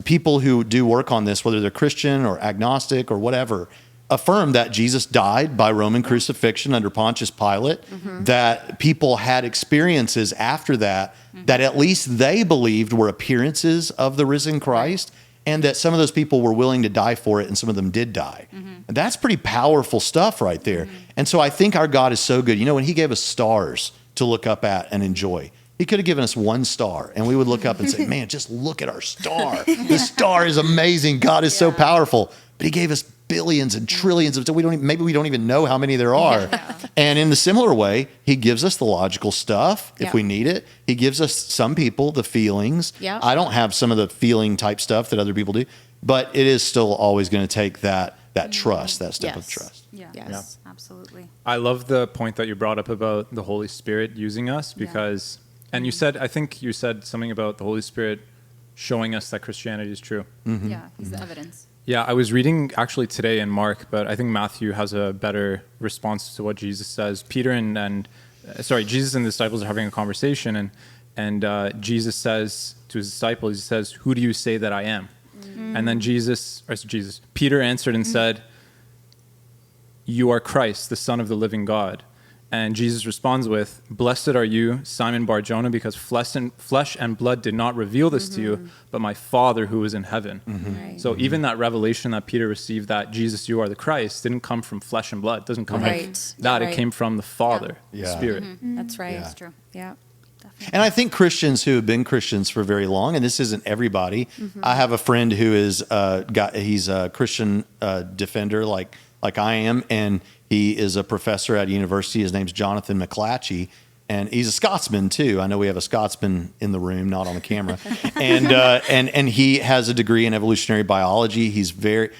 people who do work on this, whether they're Christian or agnostic or whatever, affirm that Jesus died by Roman crucifixion under Pontius Pilate, that people had experiences after that, that at least they believed were appearances of the risen Christ, and that some of those people were willing to die for it, and some of them did die. And that's pretty powerful stuff right there. And so I think our God is so good. You know, when he gave us stars to look up at and enjoy, he could have given us one star, and we would look up and say, man, just look at our star. This star is amazing. God is so powerful. But he gave us billions and trillions of, maybe we don't even know how many there are. And in the similar way, he gives us the logical stuff if we need it. He gives us, some people, the feelings. I don't have some of the feeling type stuff that other people do, but it is still always going to take that trust, that step of trust. Yes, absolutely. I love the point that you brought up about the Holy Spirit using us, because, and you said, I think you said something about the Holy Spirit showing us that Christianity is true. Yeah, he's the evidence. Yeah, I was reading actually today in Mark, but I think Matthew has a better response to what Jesus says. Jesus and the disciples are having a conversation, and Jesus says to his disciples, he says, "Who do you say that I am?" And then Peter answered and said, "You are Christ, the Son of the living God." And Jesus responds with, "Blessed are you, Simon Bar-Jonah, because flesh and blood did not reveal this to you, but my Father who is in heaven." Right. So even that revelation that Peter received, that Jesus, you are the Christ, didn't come from flesh and blood. It doesn't come from that. It came from the Father, the Spirit. That's right. That's true. Yeah. Definitely. And I think Christians who have been Christians for very long, and this isn't everybody. I have a friend who is he's a Christian defender like I am, and he is a professor at a university. His name's Jonathan McClatchy, and he's a Scotsman too. I know we have a Scotsman in the room, not on the camera, and he has a degree in evolutionary biology. He's very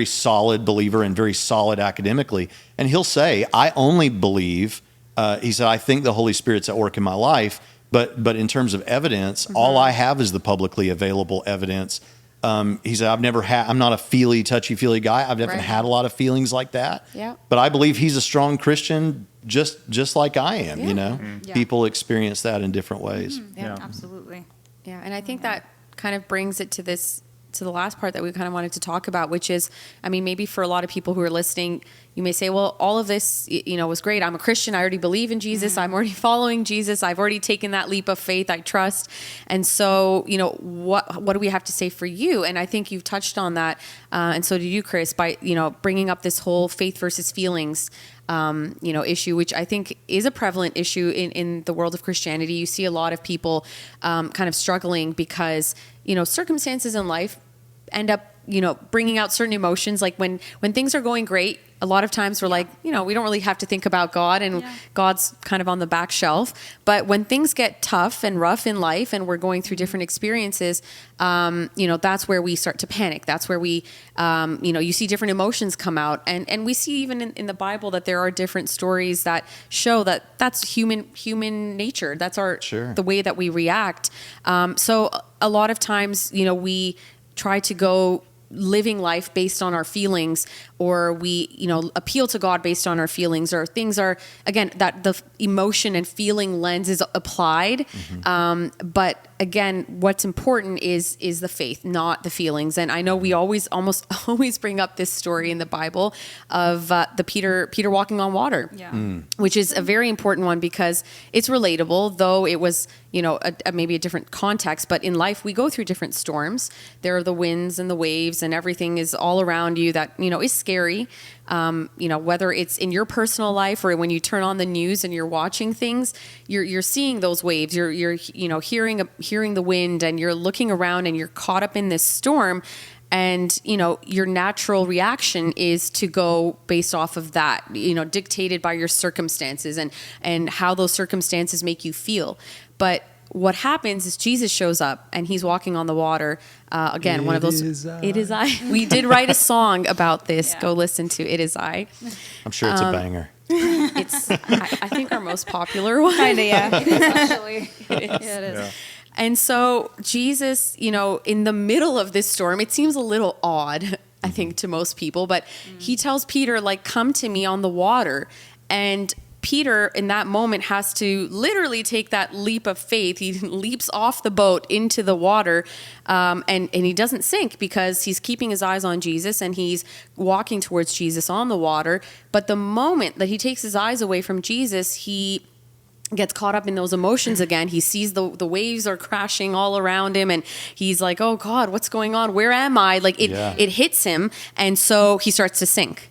solid believer and very solid academically. And he'll say, "I only believe." He said, "I think the Holy Spirit's at work in my life, but in terms of evidence, all I have is the publicly available evidence." He said, I'm not a touchy-feely guy. I've never had a lot of feelings like that. Yeah. But I believe he's a strong Christian just like I am, you know? Yeah. People experience that in different ways. Yeah, absolutely. Yeah, and I think that kind of brings it to the last part that we kind of wanted to talk about, which is, I mean, maybe for a lot of people who are listening, you may say, well, all of this, was great. I'm a Christian. I already believe in Jesus. I'm already following Jesus. I've already taken that leap of faith. I trust. And so, what do we have to say for you? And I think you've touched on that. And so did you, Chris, by, bringing up this whole faith versus feelings issue, which I think is a prevalent issue in the world of Christianity. You see a lot of people kind of struggling because, circumstances in life end up, bringing out certain emotions. Like when things are going great, a lot of times we're like, we don't really have to think about God, and God's kind of on the back shelf. But when things get tough and rough in life and we're going through different experiences, that's where we start to panic. That's where we, you see different emotions come out. And we see even in the Bible that there are different stories that show that that's human nature. That's the way that we react. So a lot of times, we try to go living life based on our feelings, or we, appeal to God based on our feelings, or things are, again, that the emotion and feeling lens is applied. But again, what's important is the faith, not the feelings. And I know we almost always bring up this story in the Bible of the Peter walking on water, which is a very important one because it's relatable, though it was, maybe a different context. But in life, we go through different storms. There are the winds and the waves, and everything is all around you that, is scary. Whether it's in your personal life or when you turn on the news and you're watching things, you're seeing those waves, you're hearing the wind, and you're looking around and you're caught up in this storm. And, your natural reaction is to go based off of that, dictated by your circumstances and how those circumstances make you feel. But what happens is Jesus shows up and he's walking on the water. Again, one of those, It Is I. We did write a song about this. Go listen to It Is I. I'm sure it's a banger. It's, I think, our most popular one. Kinda, yeah. Actually, it is. Yeah. And so Jesus, in the middle of this storm, it seems a little odd I think, to most people. But he tells Peter, like, come to me on the water. And Peter, in that moment, has to literally take that leap of faith. He leaps off the boat into the water, and he doesn't sink because he's keeping his eyes on Jesus and he's walking towards Jesus on the water. But the moment that he takes his eyes away from Jesus, he gets caught up in those emotions again. He sees the waves are crashing all around him, and he's like, oh God, what's going on? Where am I? Like it hits him, and so he starts to sink.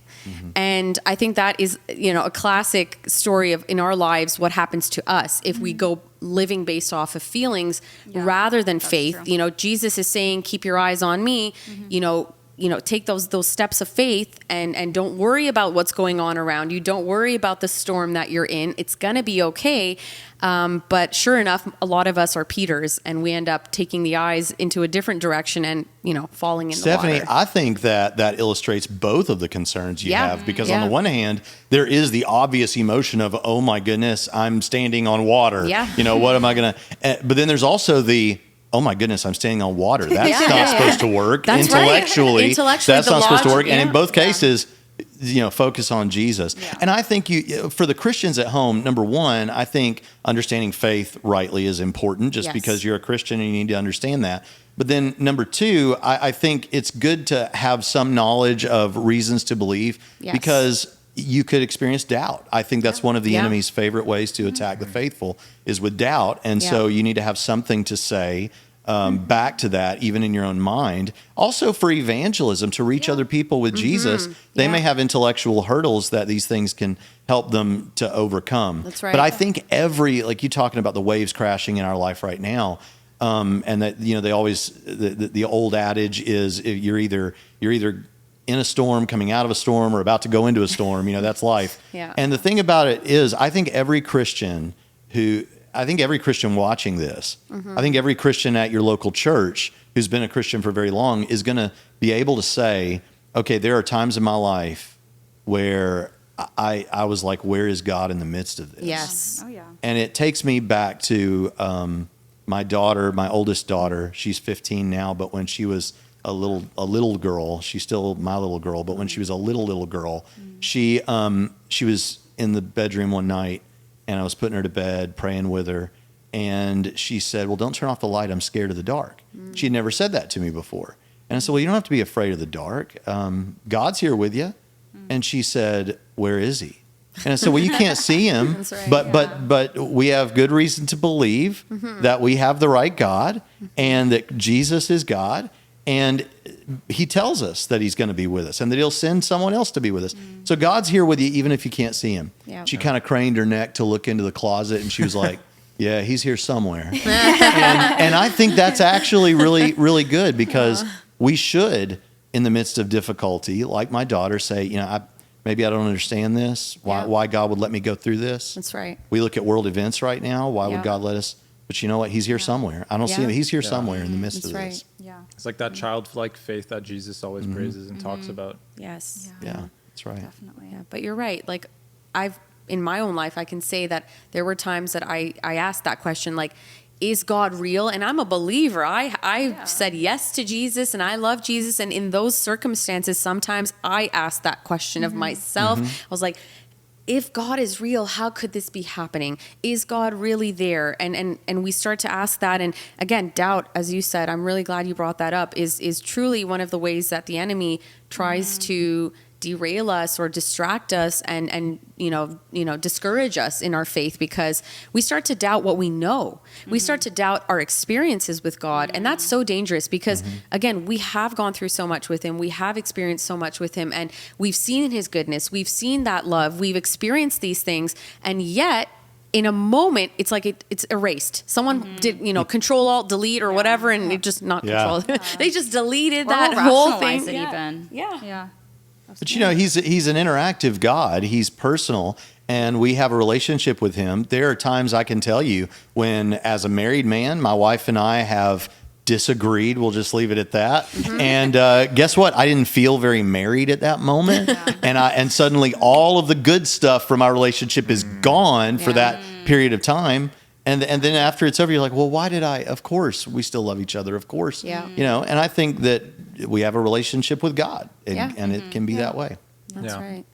And I think that is, a classic story of in our lives what happens to us if we go living based off of feelings rather than faith. True. Jesus is saying, keep your eyes on me. Take those steps of faith and don't worry about what's going on around you. Don't worry about the storm that you're in. It's going to be okay. But sure enough, a lot of us are Peters, and we end up taking the eyes into a different direction and, falling in Stephanie, the water. I think that illustrates both of the concerns you have, because on the one hand, there is the obvious emotion of, oh my goodness, I'm standing on water. Yeah. What am I going to, but then there's also the, oh my goodness, I'm standing on water. That's not supposed to work. That's Intellectually, right. Intellectually, that's the not supposed to work. logic, And in yeah. both cases, focus on Jesus. Yeah. And I think for the Christians at home, number one, I think understanding faith rightly is important, just Yes. because you're a Christian and you need to understand that. But then number two, I think it's good to have some knowledge of reasons to believe, Yes. because you could experience doubt. I think that's one of the Yeah. enemy's favorite ways to attack the faithful is with doubt. And so you need to have something to say back to that, even in your own mind. Also for evangelism, to reach other people with Jesus, they may have intellectual hurdles that these things can help them to overcome. That's right. But I think like you talking about the waves crashing in our life right now, and that, they always, the old adage is you're either in a storm, coming out of a storm, or about to go into a storm, that's life. Yeah. And the thing about it is, I think every Christian watching this, I think every Christian at your local church who's been a Christian for very long is going to be able to say, okay, there are times in my life where I was like, where is God in the midst of this? Yes. Oh, yeah. And it takes me back to my daughter, my oldest daughter. She's 15 now, but when she was a little girl, she's still my little girl, but when she was a little girl, she was in the bedroom one night, and I was putting her to bed, praying with her, and she said, well, don't turn off the light, I'm scared of the dark. She had never said that to me before. And I said, well, you don't have to be afraid of the dark. God's here with you. And she said, where is he? And I said, well, you can't see him, That's right, but we have good reason to believe that we have the right God and that Jesus is God. And he tells us that he's going to be with us and that he'll send someone else to be with us. So God's here with you even if you can't see him. Yeah. She kind of craned her neck to look into the closet, and she was like, yeah, he's here somewhere. and I think that's actually really, really good, because we should, in the midst of difficulty, like my daughter, say, maybe I don't understand this, why God would let me go through this. That's right. We look at world events right now. Why Yeah. would God let us? But you know what? He's here somewhere. I don't see him. He's here somewhere in the midst That's of right. this. Yeah. It's like that childlike faith that Jesus always praises and talks about. Yes. Yeah, that's right. Definitely. Yeah, but you're right. Like, in my own life, I can say that there were times that I asked that question, like, is God real? And I'm a believer. I said yes to Jesus, and I love Jesus. And in those circumstances, sometimes I asked that question of myself. I was like, if God is real, how could this be happening? Is God really there? And we start to ask that. And again, doubt, as you said, I'm really glad you brought that up, is truly one of the ways that the enemy tries to derail us or distract us and discourage us in our faith, because we start to doubt what we know. We start to doubt our experiences with God, and that's so dangerous, because again, we have gone through so much with him. We have experienced so much with him, and we've seen his goodness. We've seen that love. We've experienced these things, and yet in a moment, it's like it's erased. Someone did, Control Alt Delete or whatever, and it just not Yeah. Control. They just deleted Or that we'll whole rationalize thing. it even. Yeah. Yeah. But he's an interactive God. He's personal, and we have a relationship with him. There are times I can tell you when, as a married man, my wife and I have disagreed. We'll just leave it at that. And guess what? I didn't feel very married at that moment, and suddenly all of the good stuff from our relationship is gone for that period of time. And then after it's over, you're like, well, why did I? Of course, we still love each other. Of course, Yeah. And I think that we have a relationship with God, and, Yeah. and it can be that way. That's Yeah. right.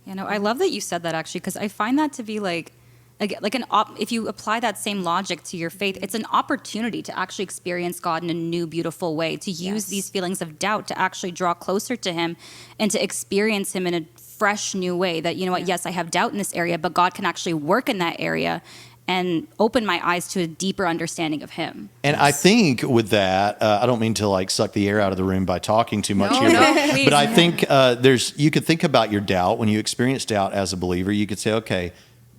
You know, I love that you said that actually, because I find that to be like if you apply that same logic to your faith, it's an opportunity to actually experience God in a new, beautiful way, to use Yes. these feelings of doubt to actually draw closer to Him and to experience Him in a fresh, new way. That, you know what, yes, I have doubt in this area, but God can actually work in that area and open my eyes to a deeper understanding of Him. And I think with that, I don't mean to like suck the air out of the room by talking too much No, here, no, but, please. but I think you could think about your doubt when you experience doubt as a believer. You could say, okay,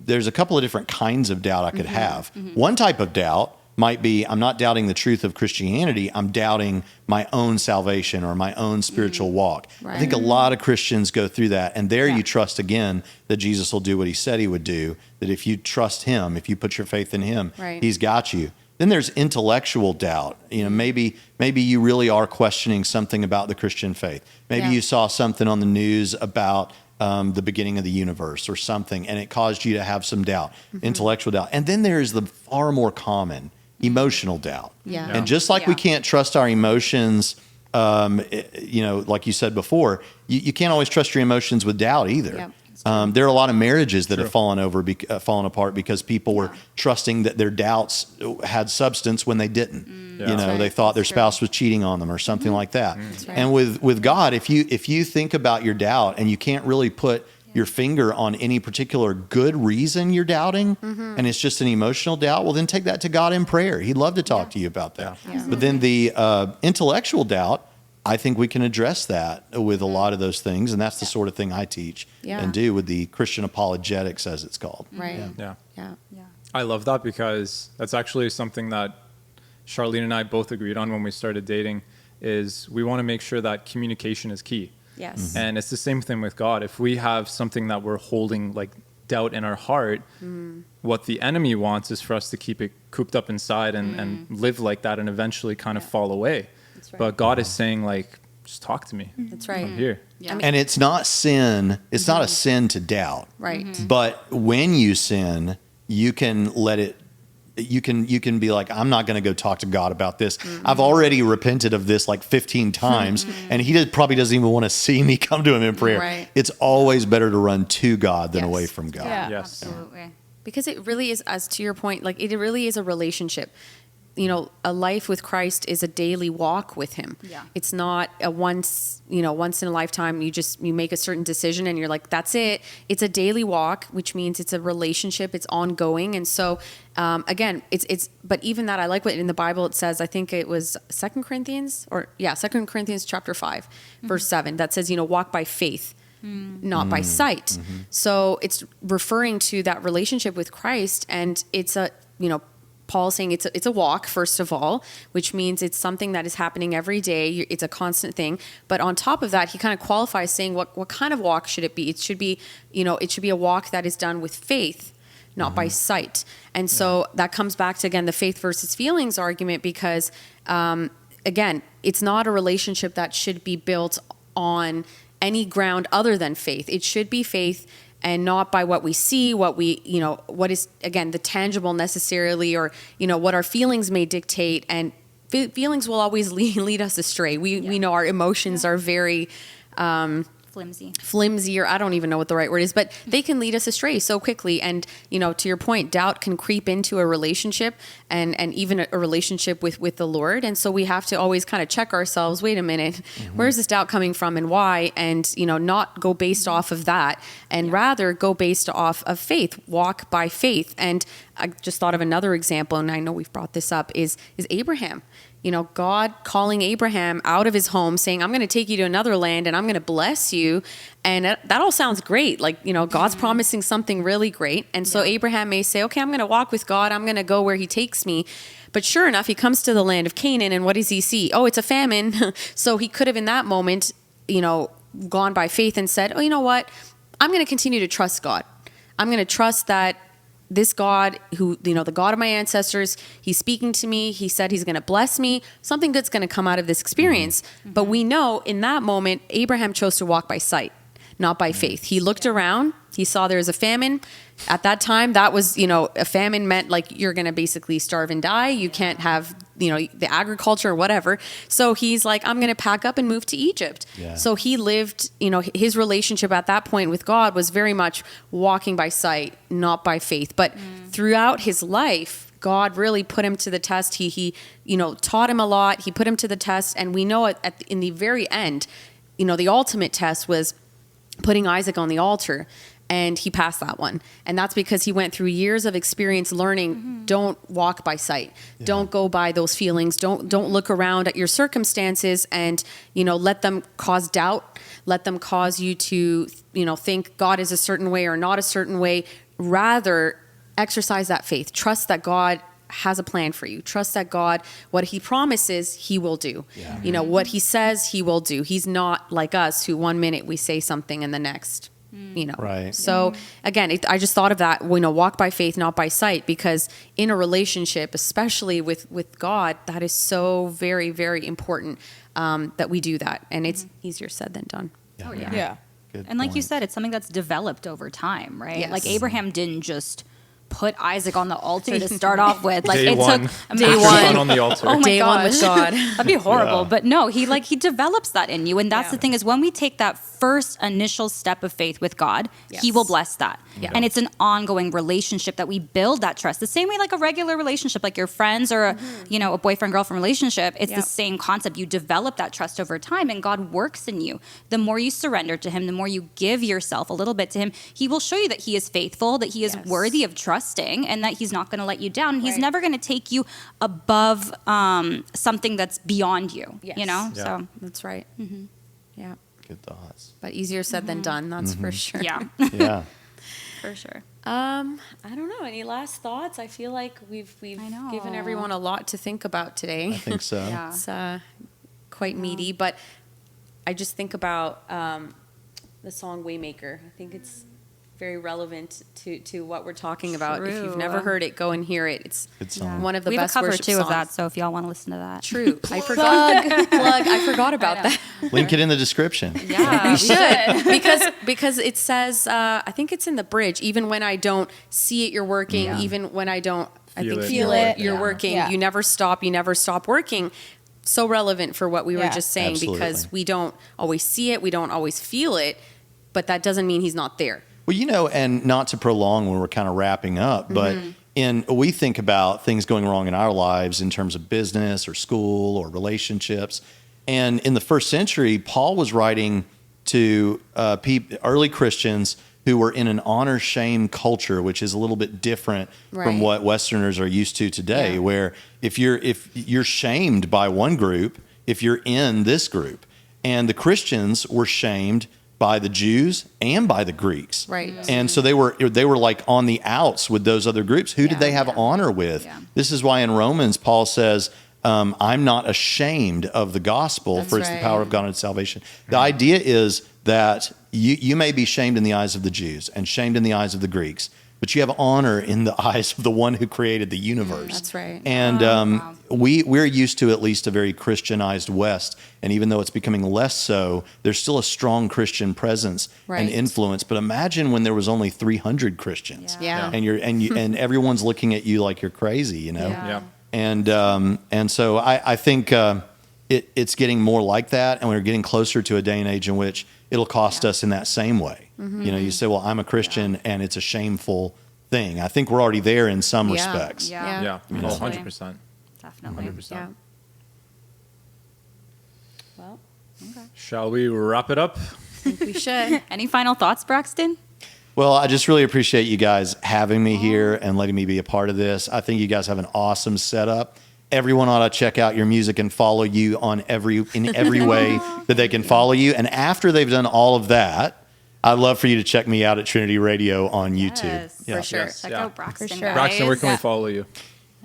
there's a couple of different kinds of doubt I could have. One type of doubt might be, I'm not doubting the truth of Christianity, I'm doubting my own salvation or my own spiritual walk. I think a lot of Christians go through that, and there you trust again that Jesus will do what He said He would do, that if you trust Him, if you put your faith in Him, Right. He's got you. Then there's intellectual doubt. You know, maybe you really are questioning something about the Christian faith. Maybe Yeah. you saw something on the news about the beginning of the universe or something, and it caused you to have some doubt, intellectual doubt. And then there's the far more common emotional doubt. Yeah. And just like we Yeah. can't trust our emotions, you know, like you said before, you can't always trust your emotions with doubt either. Yep. There are a lot of marriages that have fallen apart because people were trusting that their doubts had substance when they didn't. Yeah. You know, That's they right. thought their That's spouse was cheating on them or something like that. right. And with God, if you think about your doubt and you can't really put your finger on any particular good reason you're doubting, and it's just an emotional doubt, well, then take that to God in prayer. He'd love to talk to you about that. Yeah. But then the intellectual doubt, I think we can address that with a lot of those things, and that's the sort of thing I teach Yeah. and do with the Christian apologetics, as it's called. Right. Yeah. Yeah. I love that because that's actually something that Charlene and I both agreed on when we started dating, is we want to make sure that communication is key. Yes. And it's the same thing with God. If we have something that we're holding like doubt in our heart, what the enemy wants is for us to keep it cooped up inside and live like that and eventually kind of fall away. That's right. But God is saying, like, just talk to me. That's right. I'm here. Yeah. And it's not sin. It's not a sin to doubt. Right. But when you sin, you can let it. You can be like, I'm not going to go talk to God about this. I've already repented of this like 15 times, and He probably doesn't even want to see me come to Him in prayer. Right. It's always better to run to God than Yes. away from God. Yeah. Yes. Absolutely. Because it really is, as to your point, like it really is a relationship. You know, a life with Christ is a daily walk with Him. Yeah. It's not a once in a lifetime, you make a certain decision and you're like, that's it. It's a daily walk, which means it's a relationship, it's ongoing. And so, again, but even that, I like what in the Bible it says, I think it was 2 Corinthians chapter 5, verse 7, that says, walk by faith, not by sight. So it's referring to that relationship with Christ, and it's Paul's saying it's a walk, first of all, which means it's something that is happening every day. It's a constant thing. But on top of that, he kind of qualifies saying what kind of walk should it be? It should be, it should be a walk that is done with faith, not by sight. And so that comes back to, again, the faith versus feelings argument, because, again, it's not a relationship that should be built on any ground other than faith. It should be faith, and not by what we see, what is, again, the tangible necessarily, or, what our feelings may dictate. And feelings will always lead us astray. We know our emotions are very flimsy, or I don't even know what the right word is, but they can lead us astray so quickly. And, to your point, doubt can creep into a relationship, and even a relationship with the Lord. And so we have to always kind of check ourselves, wait a minute, where's this doubt coming from and why? And, not go based off of that, and rather go based off of faith, walk by faith. And I just thought of another example, and I know we've brought this up, is Abraham. God calling Abraham out of his home, saying, I'm going to take you to another land and I'm going to bless you. And that all sounds great. Like, God's promising something really great. And so Abraham may say, okay, I'm going to walk with God. I'm going to go where He takes me. But sure enough, he comes to the land of Canaan, and what does he see? Oh, it's a famine. So he could have in that moment, gone by faith and said, oh, you know what? I'm going to continue to trust God. I'm going to trust that this God who, the God of my ancestors, He's speaking to me. He said He's going to bless me. Something good's going to come out of this experience. But we know in that moment, Abraham chose to walk by sight, not by faith. He looked around. He saw there was a famine. At that time, that was, a famine meant like you're going to basically starve and die. You can't have the agriculture or whatever. So he's like, I'm going to pack up and move to Egypt. Yeah. So he lived, his relationship at that point with God was very much walking by sight, not by faith. But throughout his life, God really put him to the test. He taught him a lot. He put him to the test. And we know in the very end, the ultimate test was putting Isaac on the altar. And he passed that one. And that's because he went through years of experience learning, don't walk by sight. Yeah. Don't go by those feelings. Don't look around at your circumstances and, let them cause doubt. Let them cause you to, think God is a certain way or not a certain way. Rather, exercise that faith. Trust that God has a plan for you. Trust that God, what he promises, he will do. Yeah. What he says, he will do. He's not like us who 1 minute we say something and the next Right. So again, I just thought of that, walk by faith, not by sight, because in a relationship, especially with God, that is so very, very important that we do that. And it's easier said than done. Yeah. Oh, yeah. Yeah. Good and like point. you said, it's something that's developed over time, right? Yes. Like Abraham didn't just put Isaac on the altar to start off with. Like Day it one. took Day one on the altar. Oh my Day one with gosh. God. That'd be horrible. Yeah. But no, he develops that in you. And that's the thing is when we take that first initial step of faith with God, he will bless that. Yeah. And it's an ongoing relationship that we build that trust. The same way like a regular relationship, like your friends or a boyfriend-girlfriend relationship, it's the same concept. You develop that trust over time and God works in you. The more you surrender to him, the more you give yourself a little bit to him, he will show you that he is faithful, that he is worthy of trusting, and that he's not going to let you down. He's never going to take you above something that's beyond you, Yes. So That's right. Yeah. Good thoughts. But easier said than done, that's for sure. yeah, Yeah. for sure. I don't know. Any last thoughts? I feel like we've I know. given everyone a lot to think about today. I think so. Yeah. It's quite meaty, but I just think about the song Waymaker. I think it's very relevant to what we're talking about. If you've True. never heard it, go and hear it. It's Good song. one of the We have a best cover worship too songs. of that, so if y'all want to listen to that. True. I forgot. Plug. I forgot about that. Link it in the description. Yeah, We should because it says I think it's in the bridge. Even when I don't see it, you're working. Even when I don't, Feel it. you're Yeah. working. Yeah. You never stop. You never stop working. So relevant for what we were Yeah. just saying Absolutely. because we don't always see it. We don't always feel it, but that doesn't mean he's not there. Well, and not to prolong when we're kind of wrapping up, but we think about things going wrong in our lives in terms of business or school or relationships. And in the first century, Paul was writing to early Christians who were in an honor-shame culture, which is a little bit different from Right. what Westerners are used to today, Yeah. where if you're shamed by one group, if you're in this group. And the Christians were shamed by the Jews and by the Greeks. Right. And so they were like on the outs with those other groups. Who did they have honor with? Yeah. This is why in Romans, Paul says, I'm not ashamed of the gospel, That's for it's the right. power of God unto salvation. The idea is that you may be shamed in the eyes of the Jews and shamed in the eyes of the Greeks, but you have honor in the eyes of the one who created the universe. That's right. And we're used to at least a very Christianized West. And even though it's becoming less so, there's still a strong Christian presence and Right. influence. But imagine when there was only 300 Christians. Yeah. And everyone's looking at you like you're crazy, Yeah. And so I think it's getting more like that, and we're getting closer to a day and age in which it'll cost us in that same way. You say, well, I'm a Christian, and it's a shameful thing. I think we're already there in some Yeah. respects. Yeah. Yeah. Absolutely. 100%. Definitely. 100%. Yeah. Well, Shall we wrap it up? I think we should. Any final thoughts, Braxton? Well, I just really appreciate you guys having me here and letting me be a part of this. I think you guys have an awesome setup. Everyone ought to check out your music and follow you in every way that they can follow you. And after they've done all of that, I'd love for you to check me out at Trinity Radio on YouTube. Yes, Yeah. For sure. Yes. Check Yeah. out Braxton. For sure. Braxton, where can we Yeah. follow you?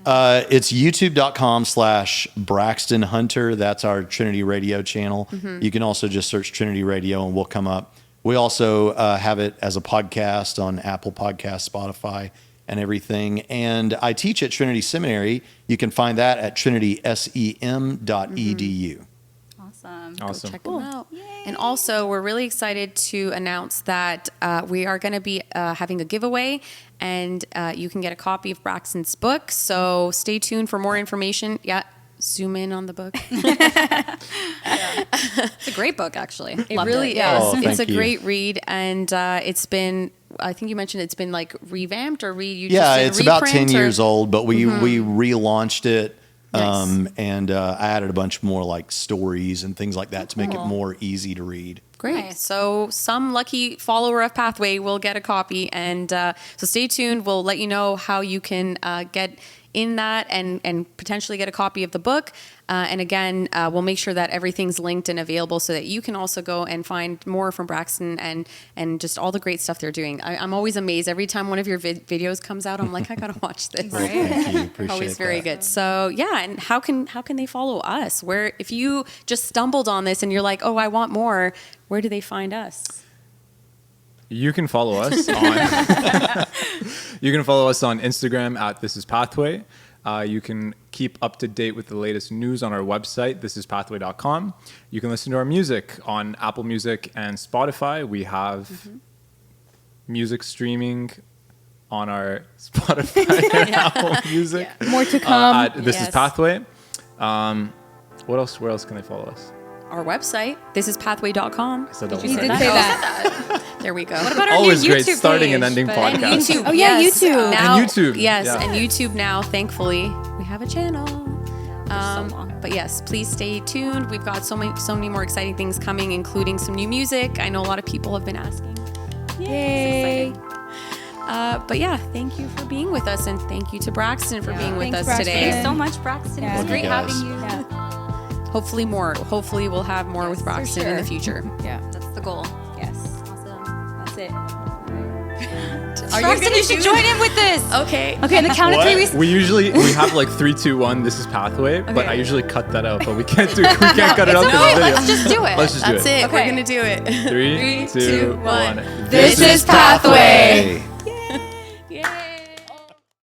It's youtube.com/Braxton Hunter. That's our Trinity Radio channel. You can also just search Trinity Radio and we'll come up. We also have it as a podcast on Apple Podcasts, Spotify, and everything. And I teach at Trinity Seminary. You can find that at trinitysem.edu. Awesome. Awesome. Check them out. And also, we're really excited to announce that we are going to be having a giveaway, and you can get a copy of Braxton's book. So stay tuned for more information. Yeah. zoom in on the book. It's a great book, actually. It Loved really it. is. Oh, It's a thank you. great read, and it's been. I think you mentioned it's been like revamped or Yeah, it's about 10 years old, but we relaunched it. Nice. And I added a bunch more like stories and things like that to make it more easy to read. Great. Nice. So some lucky follower of Pathway will get a copy, and so stay tuned. We'll let you know how you can get in that and potentially get a copy of the book. And again, we'll make sure that everything's linked and available so that you can also go and find more from Braxton and just all the great stuff they're doing. I'm always amazed every time one of your videos comes out. I'm like, I gotta watch this. Well, thank you. Appreciate Always very that. good. So yeah, and how can they follow us? Where if you just stumbled on this and you're like, oh, I want more, where do they find us? You can follow us on Instagram at This Is Pathway. You can keep up to date with the latest news on our website, thisispathway.com. You can listen to our music on Apple Music and Spotify. We have music streaming on our Spotify and Apple Music. More to come. At This Is Yes. Pathway. What else? Where else can they follow us? Our website, thisispathway.com. I said that You one. did say that. There we go. What about our Always new YouTube great starting and page? ending But- And podcast. YouTube. Oh, yeah, yes. YouTube. Now, And YouTube, Yes, yeah. and YouTube now, thankfully, we have a channel. long. But yes, please stay tuned. We've got so many more exciting things coming, including some new music. I know a lot of people have been asking. Yay. But yeah, thank you for being with us, and thank you to Braxton for being with Thanks, us Braxton. today. Thanks so much, Braxton. Yeah. It was great Love you having you. Yeah. Hopefully more. Hopefully we'll have more with Braxton in the sure. future. Yeah. That's the goal. Yes. Awesome. That's it. Braxton, you should join in with this. Okay. Okay, on the count of three, We have like 3, 2, 1. This is Pathway, but I usually cut that out. But we can't cut it out in the video. let's just do it. Let's just do That's it. it. We're Okay. gonna do it. 3, 2, 1. This is Pathway. Hey.